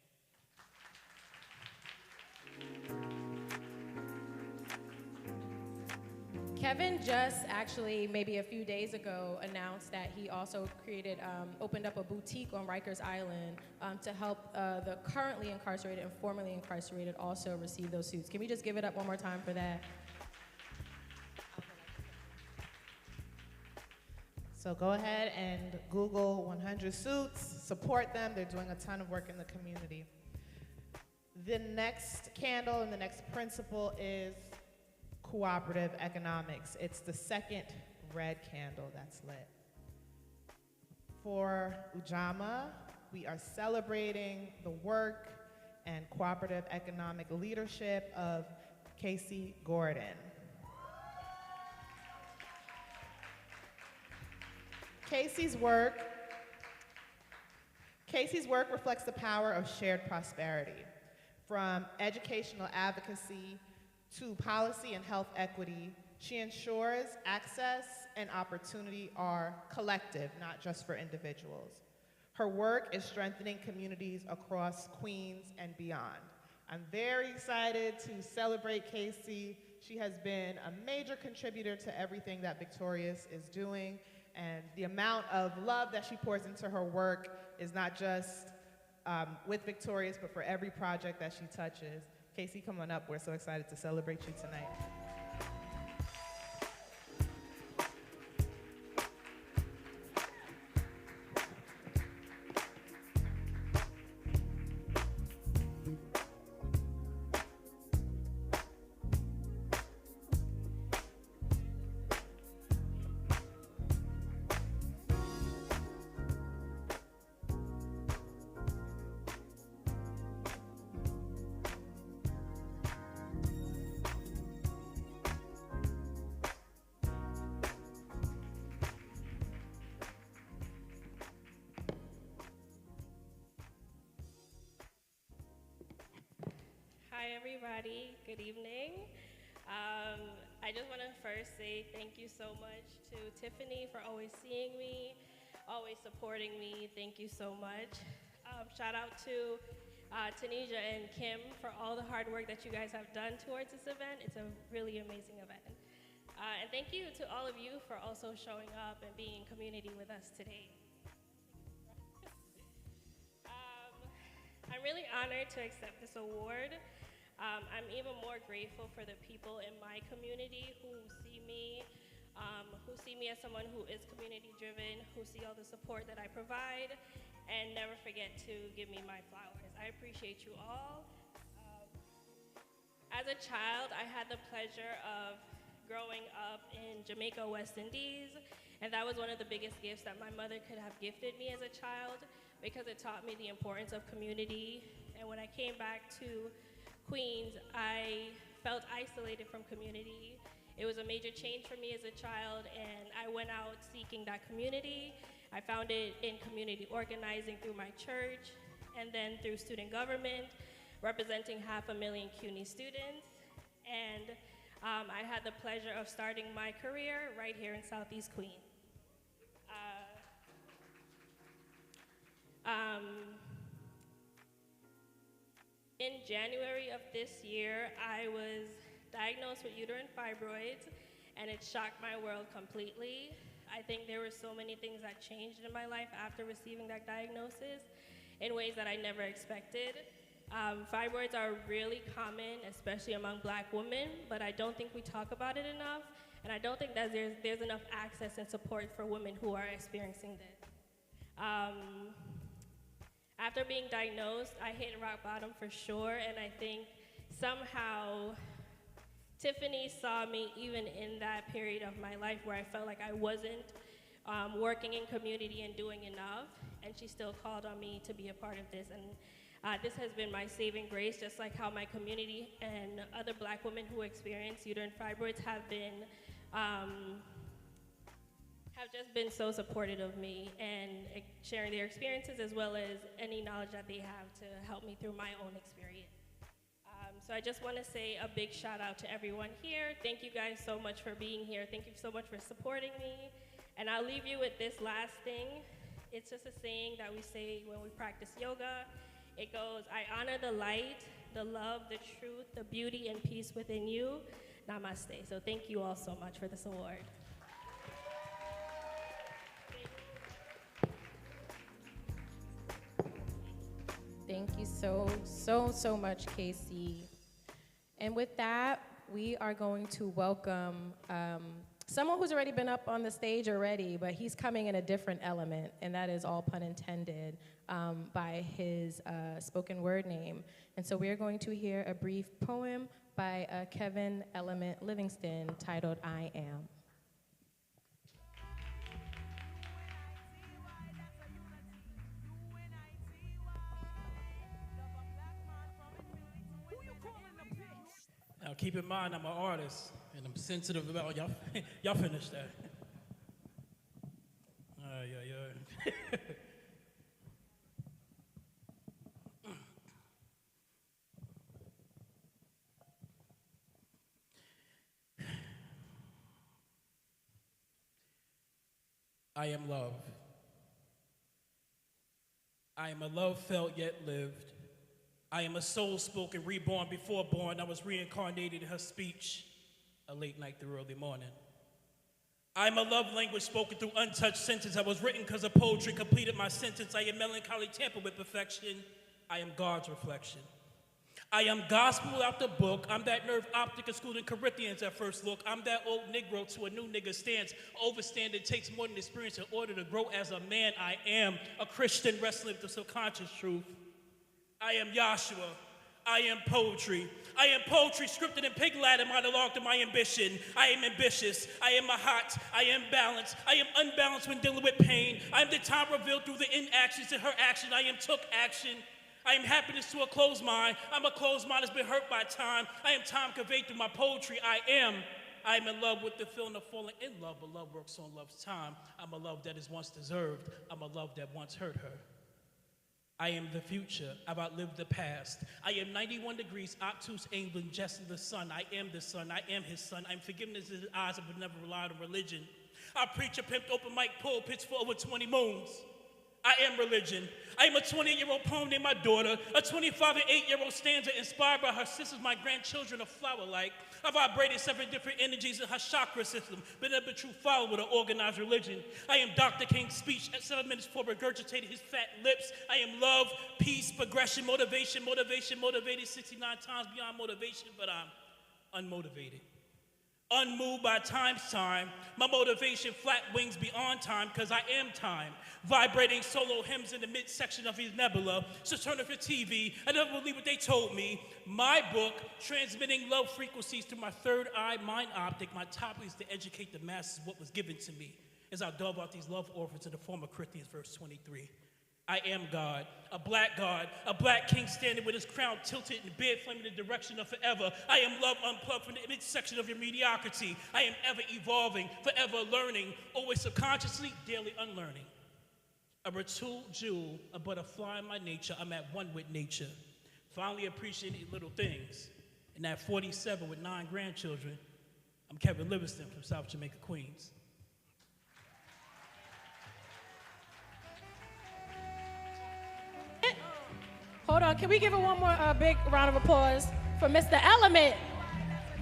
Kevin just actually, maybe a few days ago, announced that he also opened up a boutique on Rikers Island to help the currently incarcerated and formerly incarcerated also receive those suits. Can we just give it up one more time for that? So go ahead and Google 100 Suits, support them. They're doing a ton of work in the community. The next candle and the next principle is cooperative economics. It's the second red candle that's lit. For Ujamaa, we are celebrating the work and cooperative economic leadership of Casey Gordon. Casey's work reflects the power of shared prosperity. From educational advocacy to policy and health equity, she ensures access and opportunity are collective, not just for individuals. Her work is strengthening communities across Queens and beyond. I'm very excited to celebrate Casey. She has been a major contributor to everything that Victorious is doing, and the amount of love that she pours into her work is not just with Victorious, but for every project that she touches. Casey, come on up. We're so excited to celebrate you tonight. Hi, everybody. Good evening. I just want to first say thank you so much to Tiffany for always seeing me, always supporting me. Thank you so much. Shout out to Tanisha and Kim for all the hard work that you guys have done towards this event. It's a really amazing event. And thank you to all of you for also showing up and being in community with us today. I'm really honored to accept this award. I'm even more grateful for the people in my community who see me as someone who is community driven, who see all the support that I provide, and never forget to give me my flowers. I appreciate you all. As a child, I had the pleasure of growing up in Jamaica, West Indies, and that was one of the biggest gifts that my mother could have gifted me as a child because it taught me the importance of community. And when I came back to Queens, I felt isolated from community. It was a major change for me as a child, and I went out seeking that community. I found it in community organizing through my church, and then through student government, representing 500,000 CUNY students. And I had the pleasure of starting my career right here in Southeast Queens. In January of this year, I was diagnosed with uterine fibroids, and it shocked my world completely. I think there were so many things that changed in my life after receiving that diagnosis in ways that I never expected. Fibroids are really common, especially among Black women, but I don't think we talk about it enough, and I don't think that there's enough access and support for women who are experiencing this. After being diagnosed, I hit rock bottom for sure, and I think somehow Tiffany saw me even in that period of my life where I felt like I wasn't working in community and doing enough, and she still called on me to be a part of this. And this has been my saving grace, just like how my community and other Black women who experience uterine fibroids have just been so supportive of me and sharing their experiences as well as any knowledge that they have to help me through my own experience. So I just want to say a big shout out to everyone here. Thank you guys so much for being here. Thank you so much for supporting me. And I'll leave you with this last thing. It's just a saying that we say when we practice yoga. It goes, I honor the light, the love, the truth, the beauty, and peace within you. Namaste. So thank you all so much for this award. Thank you so much, Casey. And with that, we are going to welcome someone who's already been up on the stage already, but he's coming in a different element, and that is all pun intended, by his spoken word name. And so we are going to hear a brief poem by Kevin Element Livingston titled I Am. Now keep in mind, I'm an artist, and I'm sensitive about y'all. Y'all finish that. Yeah. I am love. I am a love felt yet lived. I am a soul spoken, reborn before born. I was reincarnated in her speech, a late night through early morning. I am a love language spoken through untouched sentence. I was written because of poetry completed my sentence. I am melancholy tampered with perfection. I am God's reflection. I am gospel out the book. I'm that nerve optic of school in Corinthians at first look. I'm that old Negro to a new nigga stance. Overstanding takes more than experience in order to grow as a man. I am a Christian wrestling with the subconscious truth. I am Joshua. I am poetry. I am poetry scripted in pig Latin monologue to my ambition. I am ambitious. I am a hot. I am balanced. I am unbalanced when dealing with pain. I am the time revealed through the inactions in her action. I am took action. I am happiness to a closed mind. I'm a closed mind that's been hurt by time. I am time conveyed through my poetry. I am in love with the feeling of falling in love, but love works on love's time. I'm a love that is once deserved. I'm a love that once hurt her. I am the future. I've outlived the past. I am 91 degrees, obtuse England, just in the sun. I am the son. I am his son. I'm forgiveness in his eyes. I would never relied on religion. I preach a pimped open mic pulpits for over 20 moons. I am religion. I am a 28-year-old poem named My Daughter, a 25 and 8-year-old stanza inspired by her sisters, my grandchildren, are flower-like. I vibrated 7 different energies in her chakra system, but never true follower with an organized religion. I am Dr. King's speech at 7 minutes before regurgitating his fat lips. I am love, peace, progression, motivation, motivated 69 times beyond motivation, but I'm unmotivated. Unmoved by time's time, my motivation flat wings beyond time, cause I am time. Vibrating solo hymns in the midsection of his nebula. So turn off your TV, I never believe what they told me. My book, transmitting love frequencies through my third eye mind optic, my topic is to educate the masses what was given to me. As I delve out these love orphans in the form of Corinthians verse 23. I am God, a black king standing with his crown tilted and beard flaming in the direction of forever. I am love unplugged from the midsection of your mediocrity. I am ever evolving, forever learning, always subconsciously, daily unlearning. A retooled jewel, a butterfly in my nature, I'm at one with nature. Finally appreciating little things. And at 47 with 9 grandchildren, I'm Kevin Livingston from South Jamaica, Queens. Hold on, can we give it one more big round of applause for Mr. Element?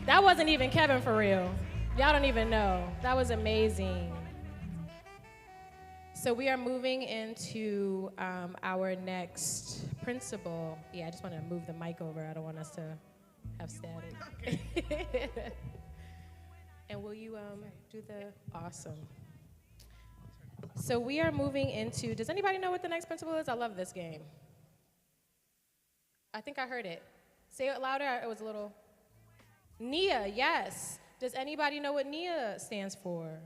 That wasn't even Kevin for real. Y'all don't even know. That was amazing. So we are moving into our next principal. Yeah, I just want to move the mic over. I don't want us to have static. And will you do the awesome? So we are moving into, does anybody know what the next principal is? I love this game. I think I heard it. Say it louder. It was a little. NIA, yes. Does anybody know what NIA stands for?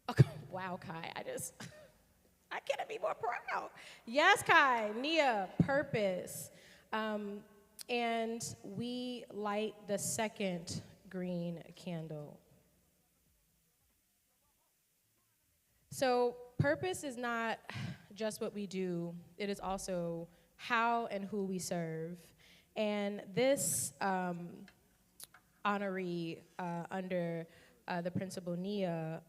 Oh, wow, Kai. I can't be more proud. Yes, Kai. NIA, purpose. And we light the second green candle. So purpose is not just what we do. It is also how and who we serve. And this honoree under the principal Nia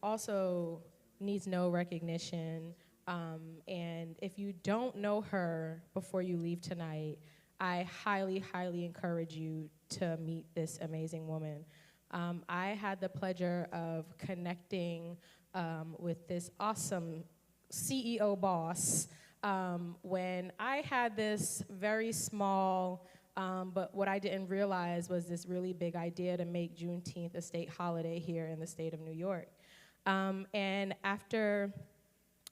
also needs no recognition. And if you don't know her before you leave tonight, I highly, highly encourage you to meet this amazing woman. I had the pleasure of connecting with this awesome CEO boss when I had this very small, but what I didn't realize was this really big idea to make Juneteenth a state holiday here in the state of New York. And after,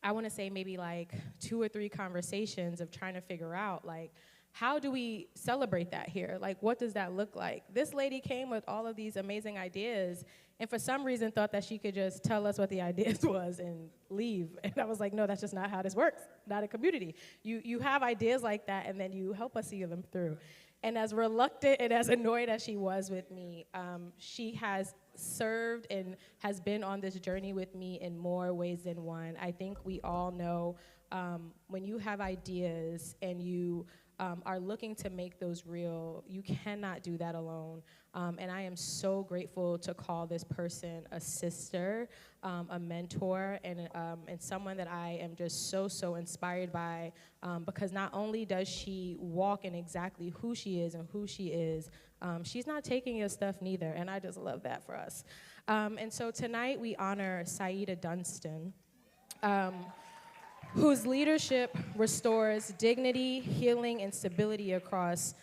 I want to say maybe like 2 or 3 conversations of trying to figure out like, how do we celebrate that here? Like, what does that look like? This lady came with all of these amazing ideas and for some reason thought that she could just tell us what the ideas was and leave. And I was like, no, that's just not how this works, not a community. You have ideas like that and then you help us see them through. And as reluctant and as annoyed as she was with me, she has served and has been on this journey with me in more ways than one. I think we all know when you have ideas and you are looking to make those real, you cannot do that alone. And I am so grateful to call this person a sister, a mentor, and someone that I am just so inspired by, because not only does she walk in exactly who she is and who she is, she's not taking your stuff neither, and I just love that for us. And so tonight we honor Saida Dunstan, whose leadership restores dignity, healing, and stability across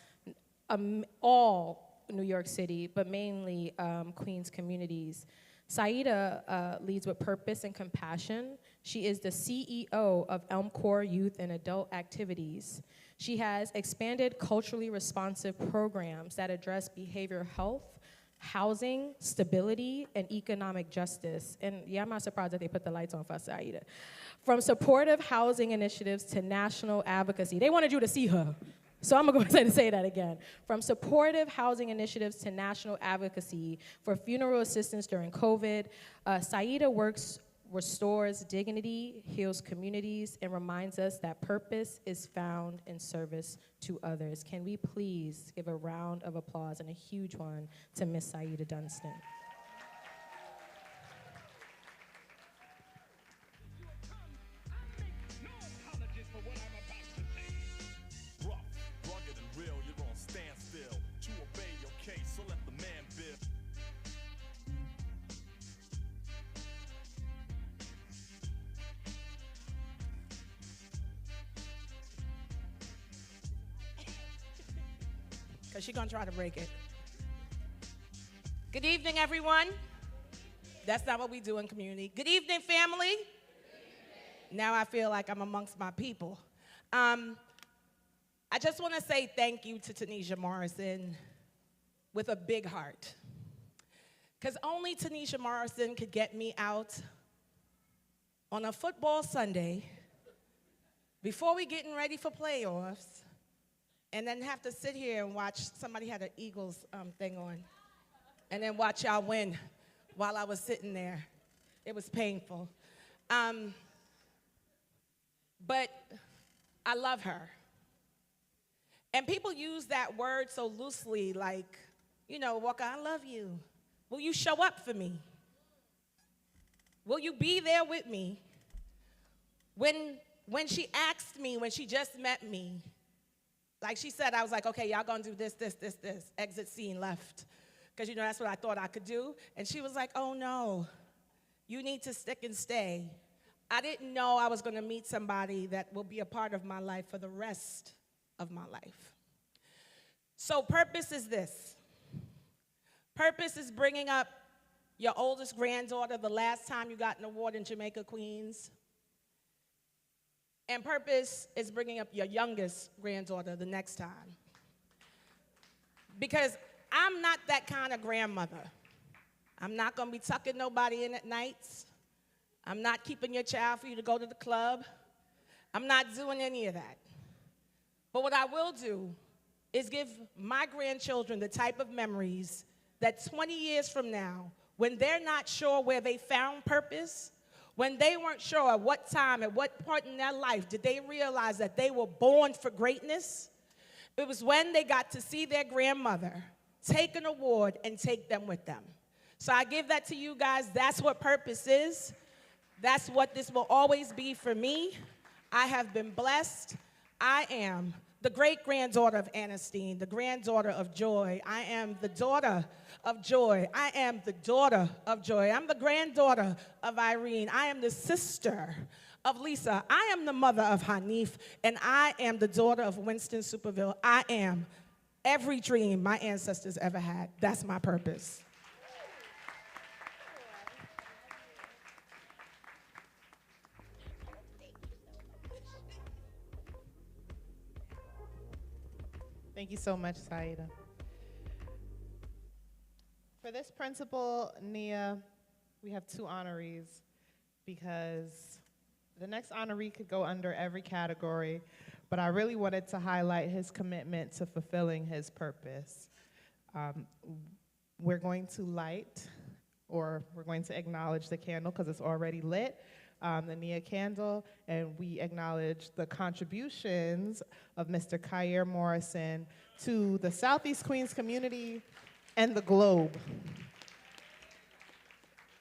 all New York City, but mainly Queens communities. Saida leads with purpose and compassion. She is the CEO of Elm Corps Youth and Adult Activities. She has expanded culturally responsive programs that address behavioral health, housing, stability, and economic justice. And yeah, I'm not surprised that they put the lights on for Saida. From supportive housing initiatives to national advocacy. They wanted you to see her. So I'm going to go ahead and say that again. From supportive housing initiatives to national advocacy for funeral assistance during COVID, Saida works, restores dignity, heals communities, and reminds us that purpose is found in service to others. Can we please give a round of applause and a huge one to Miss Saida Dunstan. because she's going to try to break it. Good evening, everyone. That's not what we do in community. Good evening, family. Now I feel like I'm amongst my people. I just want to say thank you to Tanisha Morrison with a big heart. Because only Tanisha Morrison could get me out on a football Sunday before we getting ready for playoffs and then have to sit here and watch somebody had an Eagles thing on and then watch y'all win while I was sitting there. It was painful. But I love her. And people use that word so loosely, like, you know, Walker, I love you. Will you show up for me? Will you be there with me? When she asked me, when she just met me, like she said, I was like, okay, y'all gonna do this, this, this, this. Exit scene, left. Because, you know, that's what I thought I could do. And she was like, oh, no, you need to stick and stay. I didn't know I was gonna meet somebody that will be a part of my life for the rest of my life. So purpose is this. Purpose is bringing up your oldest granddaughter the last time you got an award in Jamaica, Queens. And purpose is bringing up your youngest granddaughter the next time. Because I'm not that kind of grandmother. I'm not gonna be tucking nobody in at nights. I'm not keeping your child for you to go to the club. I'm not doing any of that. But what I will do is give my grandchildren the type of memories that 20 years from now, when they're not sure where they found purpose, when they weren't sure at what time, at what point in their life did they realize that they were born for greatness, it was when they got to see their grandmother take an award and take them with them. So I give that to you guys. That's what purpose is. That's what this will always be for me. I have been blessed. I am the great-granddaughter of Ernestine, the granddaughter of Joy. I am the daughter of Joy. I am the daughter of Joy. I'm the granddaughter of Irene. I am the sister of Lisa. I am the mother of Hanif, and I am the daughter of Winston Superville. I am every dream my ancestors ever had. That's my purpose. Thank you so much, Saida. For this principal, Nia, we have two honorees because the next honoree could go under every category, but I really wanted to highlight his commitment to fulfilling his purpose. We're going to light, or we're going to acknowledge the candle because it's already lit, the Nia candle, and we acknowledge the contributions of Mr. Kyer Morrison to the Southeast Queens community and the globe.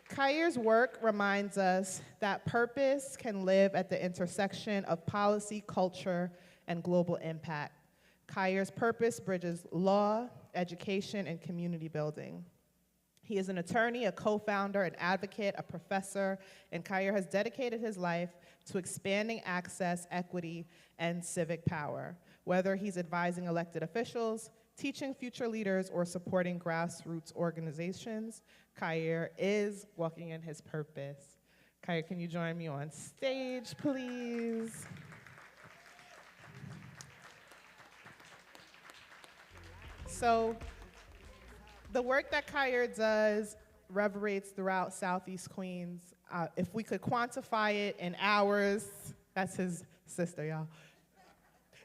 Kyer's work reminds us that purpose can live at the intersection of policy, culture, and global impact. Kyer's purpose bridges law, education, and community building. He is an attorney, a co-founder, an advocate, a professor, and Kyer has dedicated his life to expanding access, equity, and civic power. Whether he's advising elected officials, teaching future leaders, or supporting grassroots organizations, Kyer is walking in his purpose. Kyer, can you join me on stage, please? So, the work that Kyer does reverberates throughout Southeast Queens. If we could quantify it in hours, that's his sister, y'all.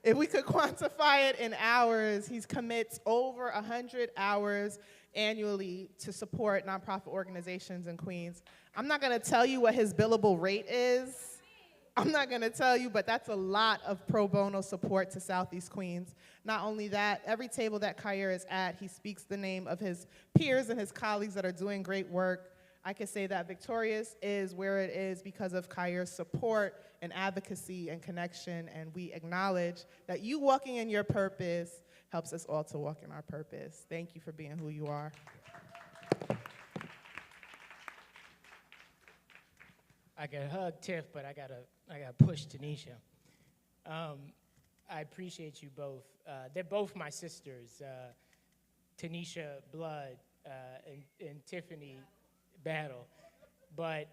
If we could quantify it in hours, he commits over 100 hours annually to support nonprofit organizations in Queens. I'm not gonna tell you what his billable rate is. I'm not gonna tell you, but that's a lot of pro bono support to Southeast Queens. Not only that, every table that Kyer is at, he speaks the name of his peers and his colleagues that are doing great work. I can say that Victorious is where it is because of Kyer's support and advocacy and connection, and we acknowledge that you walking in your purpose helps us all to walk in our purpose. Thank you for being who you are. I could hug Tiff, but I gotta push Tanisha. I appreciate you both. They're both my sisters, Tanisha Blood and Tiffany Battle. But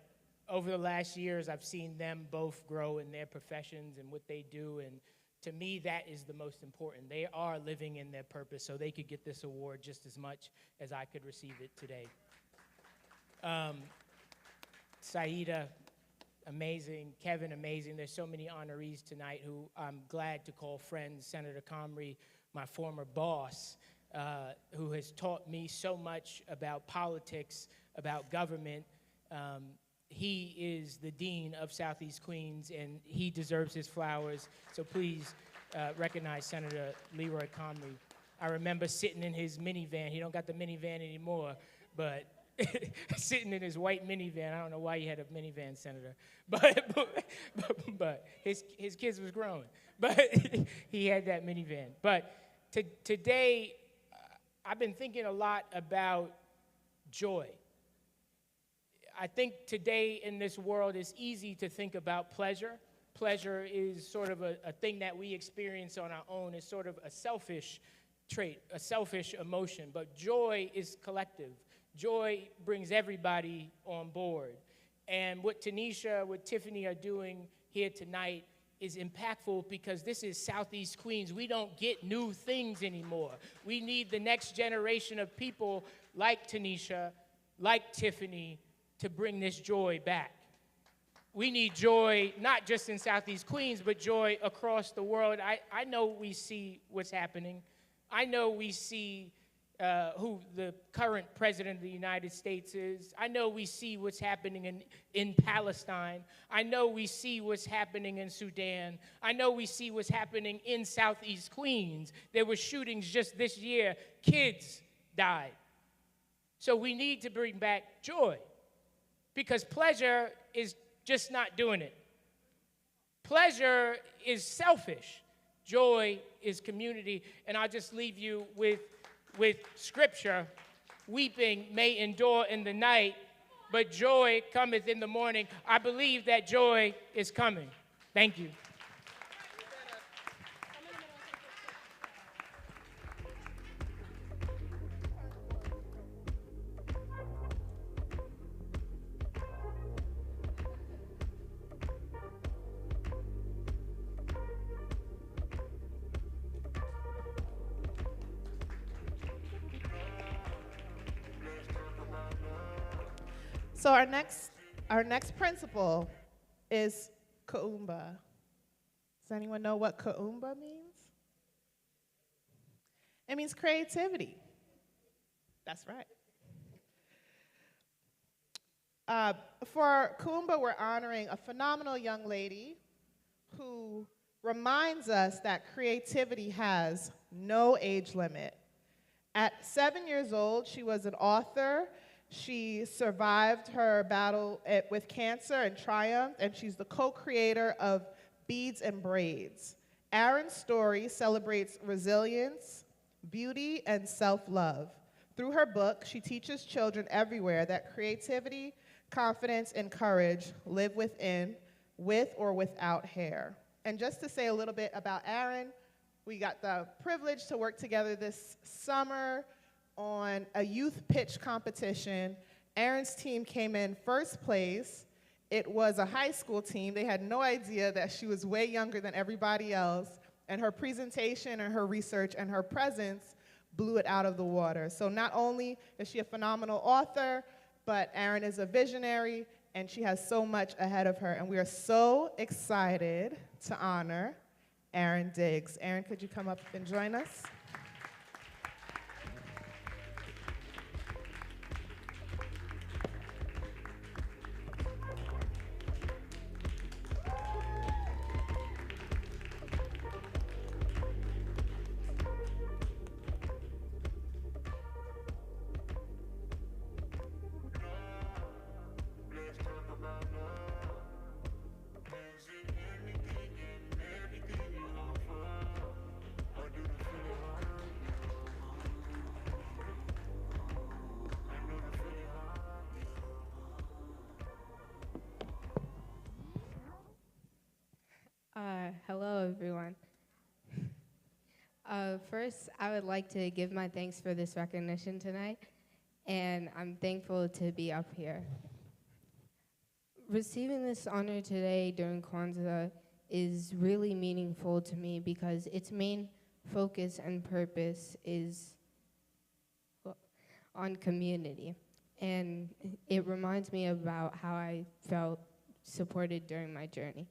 over the last years, I've seen them both grow in their professions and what they do, and to me, that is the most important. They are living in their purpose, so they could get this award just as much as I could receive it today. Saida, amazing. Kevin, amazing. There's so many honorees tonight who I'm glad to call friends. Senator Comrie, my former boss, who has taught me so much about politics, about government. He is the dean of Southeast Queens, and he deserves his flowers. So please recognize Senator Leroy Comrie. I remember sitting in his minivan. He don't got the minivan anymore, but sitting in his white minivan. I don't know why he had a minivan, Senator, but his kids was growing. But he had that minivan. But today, I've been thinking a lot about joy. I think today in this world, it's easy to think about pleasure. Pleasure is sort of a thing that we experience on our own. It's sort of a selfish trait, a selfish emotion. But joy is collective. Joy brings everybody on board. And what Tanisha, what Tiffany are doing here tonight is impactful because this is Southeast Queens. We don't get new things anymore. We need the next generation of people like Tanisha, like Tiffany, to bring this joy back. We need joy not just in Southeast Queens, but joy across the world. I know we see what's happening. I know we see who the current president of the United States is. I know we see what's happening in Palestine. I know we see what's happening in Sudan. I know we see what's happening in Southeast Queens. There were shootings just this year. Kids died. So we need to bring back joy because pleasure is just not doing it. Pleasure is selfish. Joy is community. And I'll just leave you with scripture. Weeping may endure in the night, but joy cometh in the morning. I believe that joy is coming. Thank you. So our next principle is Kaumba. Does anyone know what Kaumba means? It means creativity. That's right. For Kaumba, we're honoring a phenomenal young lady who reminds us that creativity has no age limit. At 7 years old, she was an author. She survived her battle with cancer and triumphed, and she's the co-creator of Beads and Braids. Aaron's story celebrates resilience, beauty, and self-love. Through her book, she teaches children everywhere that creativity, confidence, and courage live within, with or without hair. And just to say a little bit about Aaron, we got the privilege to work together this summer on a youth pitch competition. Aaron's team came in first place. It was a high school team. They had no idea that she was way younger than everybody else, and her presentation and her research and her presence blew it out of the water. So not only is she a phenomenal author, but Aaron is a visionary, and she has so much ahead of her, and we are so excited to honor Aaron Diggs. Aaron, could you come up and join us? Hello, everyone. First, I would like to give my thanks for this recognition tonight, and I'm thankful to be up here. Receiving this honor today during Kwanzaa is really meaningful to me because its main focus and purpose is on community. And it reminds me about how I felt supported during my journey.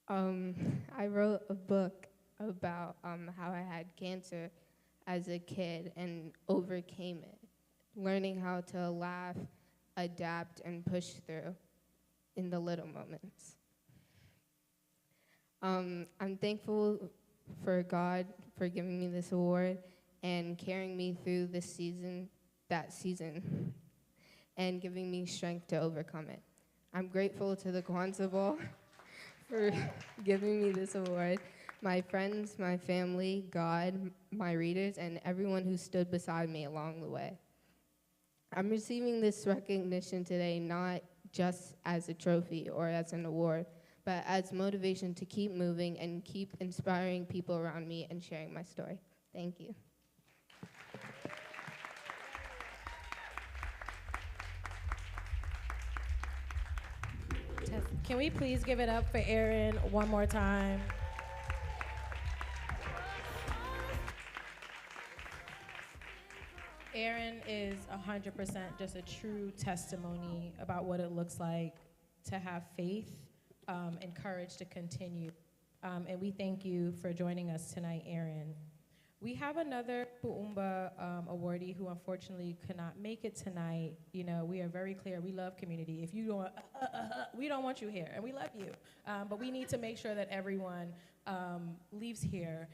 I wrote a book about how I had cancer as a kid and overcame it, learning how to laugh, adapt, and push through in the little moments. I'm thankful for God for giving me this award and carrying me through that season, and giving me strength to overcome it. I'm grateful to the Kwanzaa Bowl for giving me this award, my friends, my family, God, my readers, and everyone who stood beside me along the way. I'm receiving this recognition today not just as a trophy or as an award, but as motivation to keep moving and keep inspiring people around me and sharing my story. Thank you. Can we please give it up for Aaron one more time? Aaron is 100% just a true testimony about what it looks like to have faith and courage to continue. And we thank you for joining us tonight, Aaron. We have another Puumba awardee who unfortunately could not make it tonight. You know, we are very clear. We love community. If you don't, we don't want you here, and we love you. But we need to make sure that everyone leaves here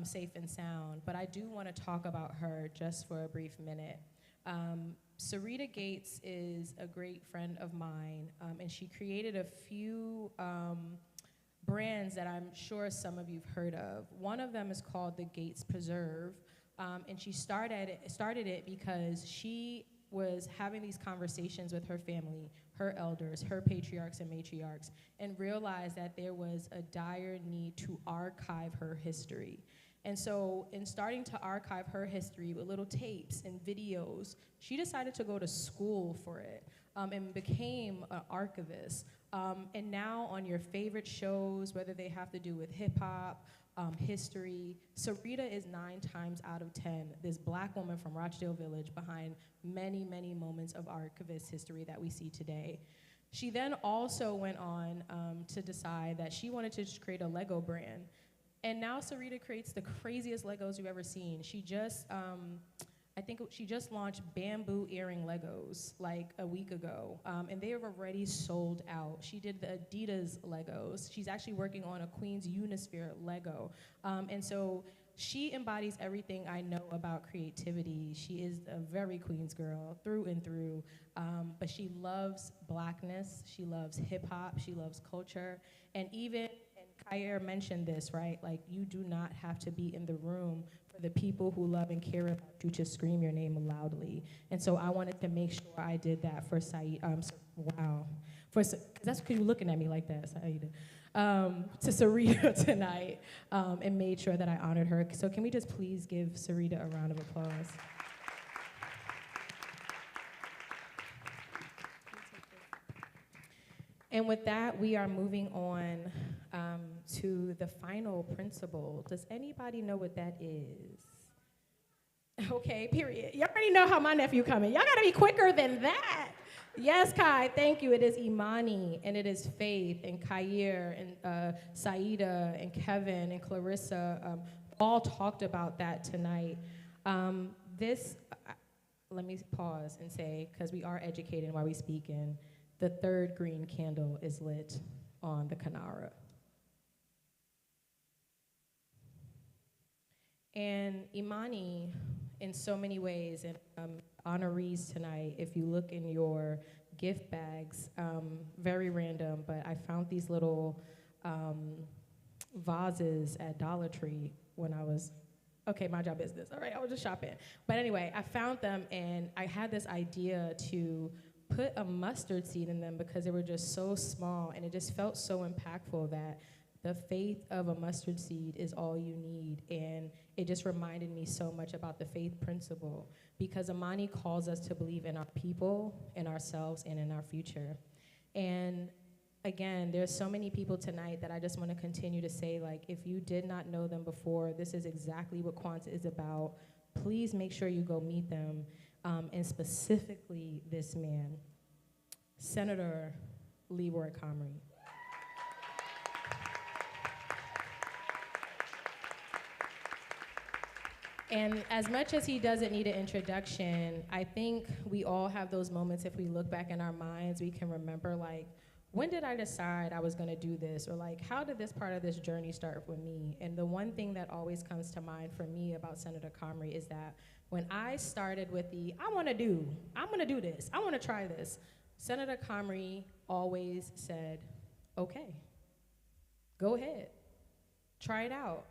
safe and sound. But I do want to talk about her just for a brief minute. Sarita Gates is a great friend of mine, and she created a few brands that I'm sure some of you've heard of. One of them is called the Gates Preserve, and she started it because she was having these conversations with her family, her elders, her patriarchs and matriarchs, and realized that there was a dire need to archive her history. And so in starting to archive her history with little tapes and videos, she decided to go to school for it and became an archivist. And now on your favorite shows, whether they have to do with hip hop, history, Sarita is 9 times out of 10 this black woman from Rochdale Village behind many, many moments of archivist history that we see today. She then also went on to decide that she wanted to just create a Lego brand. And now Sarita creates the craziest Legos you've ever seen. She just, I think she just launched bamboo earring Legos like a week ago, and they have already sold out. She did the Adidas Legos. She's actually working on a Queen's Unisphere Lego. And so she embodies everything I know about creativity. She is a very Queens girl through and through, but she loves blackness, she loves hip hop, she loves culture, and even, Kyer mentioned this, right? Like, you do not have to be in the room for the people who love and care about you to scream your name loudly. And so I wanted to make sure I did that for Saeed. Wow. Because that's because you're looking at me like that, Saeed. To Sarita tonight, and made sure that I honored her. So can we just please give Sarita a round of applause? And with that, we are moving on to the final principle. Does anybody know what that is? Okay, period. You already know how my nephew coming. Y'all gotta be quicker than that. Yes, Kai, thank you. It is Imani, and it is Faith, and Kyer, and Saida, and Kevin, and Clarissa all talked about that tonight. Let me pause and say, because we are educating while we speaking, the third green candle is lit on the Kanara. And Imani, in so many ways, and honorees tonight, if you look in your gift bags, very random, but I found these little vases at Dollar Tree when I was, okay, mind your business. All right, I was just shopping. But anyway, I found them, and I had this idea to put a mustard seed in them because they were just so small, and it just felt so impactful that the faith of a mustard seed is all you need. And it just reminded me so much about the faith principle, because Amani calls us to believe in our people, in ourselves, and in our future. And again, there's so many people tonight that I just want to continue to say, like, if you did not know them before, this is exactly what Kwanzaa is about. Please make sure you go meet them, and specifically this man, Senator Leroy Comrie. And as much as he doesn't need an introduction, I think we all have those moments. If we look back in our minds, we can remember, like, when did I decide I was gonna do this? Or like, how did this part of this journey start with me? And the one thing that always comes to mind for me about Senator Comrie is that when I started with I'm gonna do this, I wanna try this, Senator Comrie always said, okay, go ahead, try it out,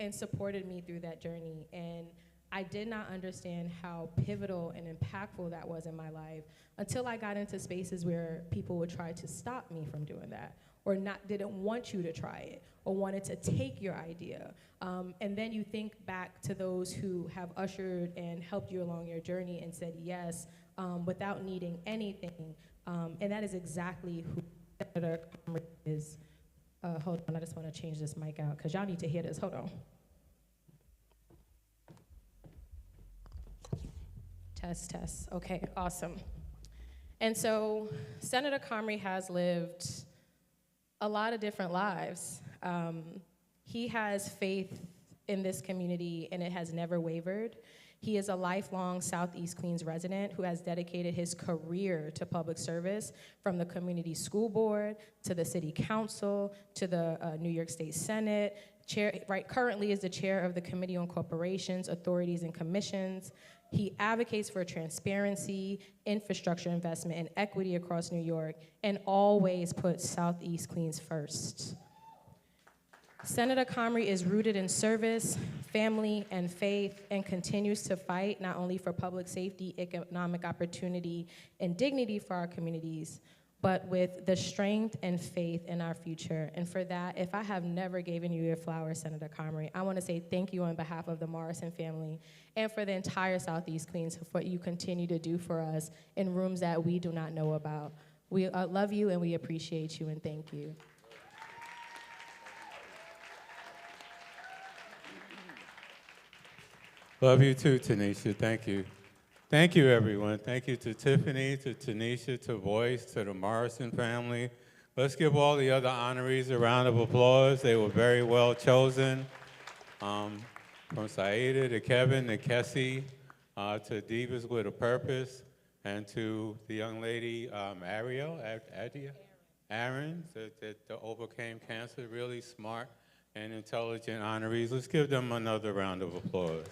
and supported me through that journey. And I did not understand how pivotal and impactful that was in my life until I got into spaces where people would try to stop me from doing that, or didn't want you to try it, or wanted to take your idea. And then you think back to those who have ushered and helped you along your journey and said yes without needing anything. And that is exactly who Senator Comrie is. Hold on, I just want to change this mic out because y'all need to hear this. Hold on. Test. Okay, awesome. And so Senator Comrie has lived a lot of different lives. He has faith in this community, and it has never wavered. He is a lifelong Southeast Queens resident who has dedicated his career to public service, from the community school board to the city council to the New York State Senate. Currently is the chair of the Committee on Corporations, Authorities, and Commissions. He advocates for transparency, infrastructure investment, and equity across New York, and always puts Southeast Queens first. Senator Comrie is rooted in service, family, and faith, and continues to fight not only for public safety, economic opportunity, and dignity for our communities, but with the strength and faith in our future. And for that, if I have never given you your flowers, Senator Comrie, I want to say thank you on behalf of the Morrison family and for the entire Southeast Queens for what you continue to do for us in rooms that we do not know about. We love you and we appreciate you, and thank you. Love you too, Tanisha. Thank you. Thank you, everyone. Thank you to Tiffany, to Tanisha, to Voice, to the Morrison family. Let's give all the other honorees a round of applause. They were very well chosen. From Saida to Kevin to Kessie, to Divas with a Purpose, and to the young lady, Aaron, that overcame cancer. Really smart and intelligent honorees. Let's give them another round of applause.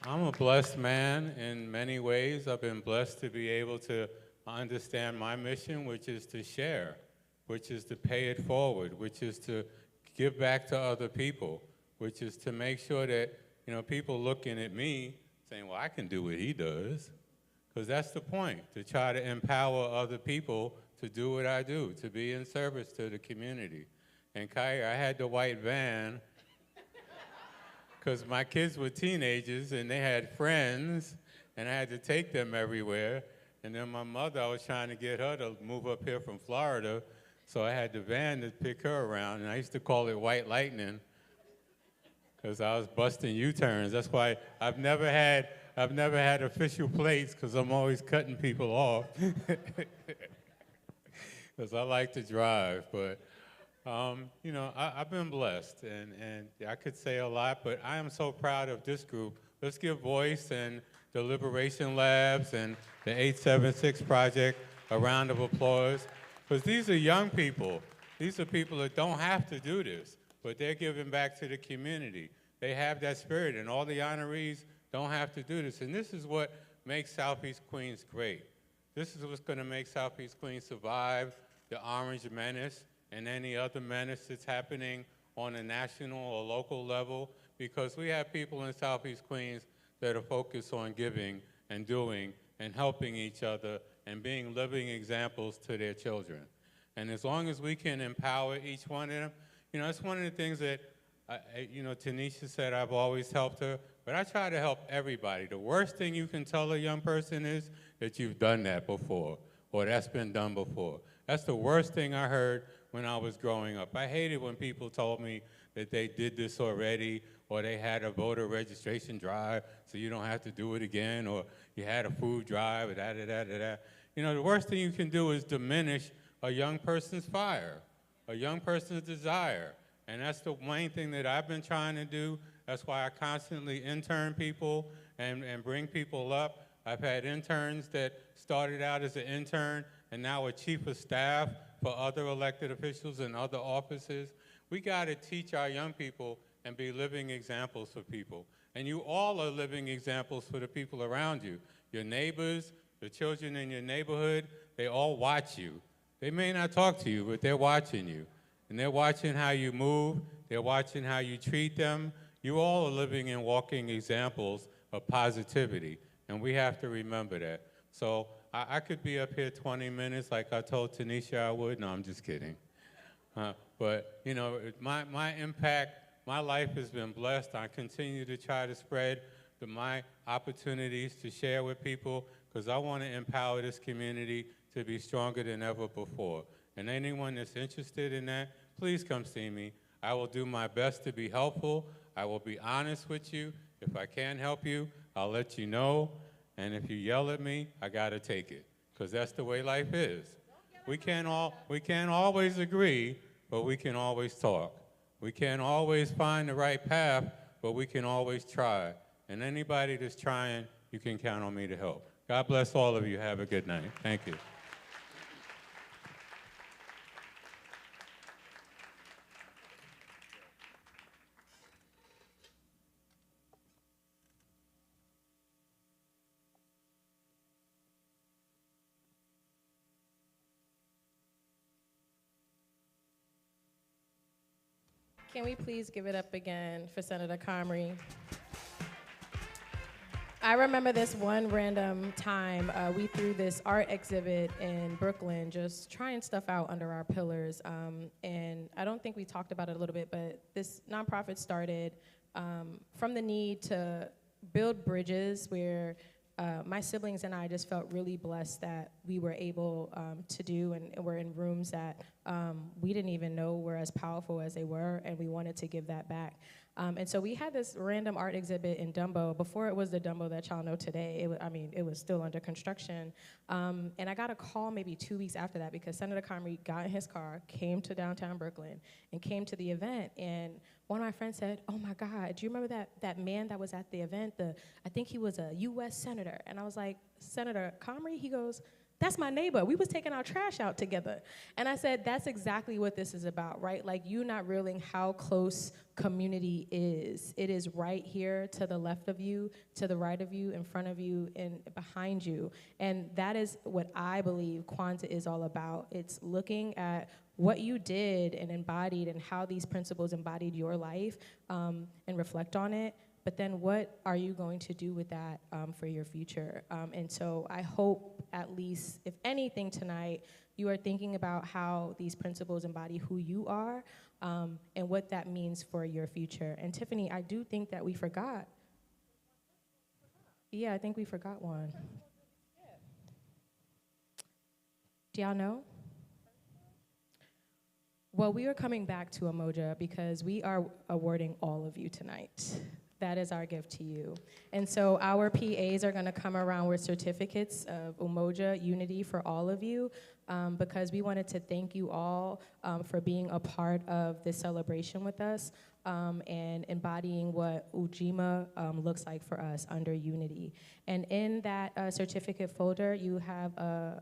I'm a blessed man in many ways. I've been blessed to be able to understand my mission, which is to share, which is to pay it forward, which is to give back to other people, which is to make sure that, people looking at me saying, well, I can do what he does, because that's the point, to try to empower other people to do what I do, to be in service to the community. And Kaya, I had the white van because my kids were teenagers and they had friends, and I had to take them everywhere. And then my mother, I was trying to get her to move up here from Florida, so I had the van to pick her around, and I used to call it White Lightning because I was busting U-turns. That's why I've never had official plates, because I'm always cutting people off because I like to drive. But I've been blessed, and I could say a lot, but I am so proud of this group. Let's give Voice and the Liberation Labs and the 876 Project a round of applause, because these are young people. These are people that don't have to do this, but they're giving back to the community. They have that spirit, and all the honorees don't have to do this, and this is what makes Southeast Queens great. This is what's going to make Southeast Queens survive the Orange Menace and any other menace that's happening on a national or local level, because we have people in Southeast Queens that are focused on giving and doing and helping each other and being living examples to their children. And as long as we can empower each one of them, you know, that's one of the things that, you know, Tanisha said I've always helped her, but I try to help everybody. The worst thing you can tell a young person is that you've done that before, or that's been done before. That's the worst thing I heard when I was growing up. I hated when people told me that they did this already, or they had a voter registration drive, so you don't have to do it again, or you had a food drive, or da-da-da-da-da. You know, the worst thing you can do is diminish a young person's fire, a young person's desire. And that's the main thing that I've been trying to do. That's why I constantly intern people and bring people up. I've had interns that started out as an intern and now are chief of staff for other elected officials in other offices. We got to teach our young people and be living examples for people. And you all are living examples for the people around you. Your neighbors, the children in your neighborhood, they all watch you. They may not talk to you, but they're watching you. And they're watching how you move. They're watching how you treat them. You all are living and walking examples of positivity. And we have to remember that. So I could be up here 20 minutes like I told Tanisha I would. No, I'm just kidding. But, you know, my impact, my life has been blessed. I continue to try to spread my opportunities to share with people because I want to empower this community to be stronger than ever before. And anyone that's interested in that, please come see me. I will do my best to be helpful. I will be honest with you. If I can't help you, I'll let you know. And if you yell at me, I gotta take it, because that's the way life is. We can't always agree, but we can always talk. We can't always find the right path, but we can always try. And anybody that's trying, you can count on me to help. God bless all of you. Have a good night. Thank you. Can we please give it up again for Senator Comrie? I remember this one random time we threw this art exhibit in Brooklyn, just trying stuff out under our pillars. And I don't think we talked about it a little bit, but this nonprofit started from the need to build bridges where my siblings and I just felt really blessed that we were able to do, and we're in rooms that we didn't even know were as powerful as they were, and we wanted to give that back. And so we had this random art exhibit in Dumbo. Before it was the Dumbo that y'all know today, it was still under construction. And I got a call maybe 2 weeks after that because Senator Comrie got in his car, came to downtown Brooklyn, and came to the event. And one of my friends said, "Oh my God, do you remember that man that was at the event? I think he was a U.S. senator." And I was like, "Senator Comrie?" He goes, "That's my neighbor. We was taking our trash out together." And I said, that's exactly what this is about, right? Like, you not realizing how close community is. It is right here to the left of you, to the right of you, in front of you, and behind you. And that is what I believe Kwanzaa is all about. It's looking at what you did and embodied and how these principles embodied your life, and reflect on it. But then what are you going to do with that for your future? And so I hope, at least, if anything tonight, you are thinking about how these principles embody who you are, and what that means for your future. And Tiffany, I do think that we forgot. Yeah, I think we forgot one. Do y'all know? Well, we are coming back to Umoja because we are awarding all of you tonight. That is our gift to you. And so our PAs are gonna come around with certificates of Umoja Unity for all of you, because we wanted to thank you all for being a part of this celebration with us, and embodying what Ujima looks like for us under Unity. And in that certificate folder, you have a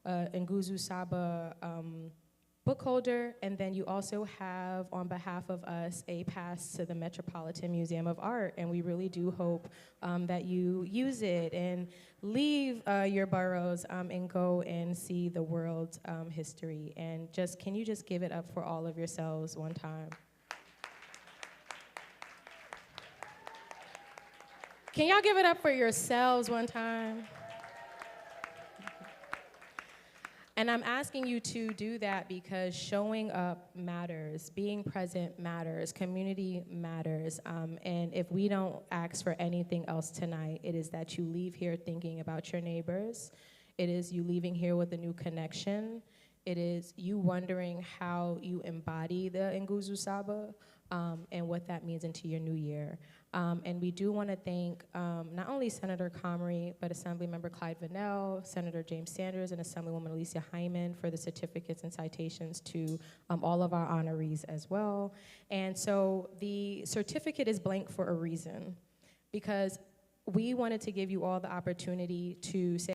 Nguzu Saba book holder, and then you also have, on behalf of us, a pass to the Metropolitan Museum of Art, and we really do hope that you use it and leave your boroughs and go and see the world's history. And can you just give it up for all of yourselves one time? Can y'all give it up for yourselves one time? And I'm asking you to do that because showing up matters, being present matters, community matters. And if we don't ask for anything else tonight, it is that you leave here thinking about your neighbors. It is you leaving here with a new connection. It is you wondering how you embody the Nguzu Saba and what that means into your new year. And we do want to thank not only Senator Comrie, but Assemblymember Clyde Vannell, Senator James Sanders, and Assemblywoman Alicia Hyman for the certificates and citations to all of our honorees as well. And so the certificate is blank for a reason, because we wanted to give you all the opportunity to say,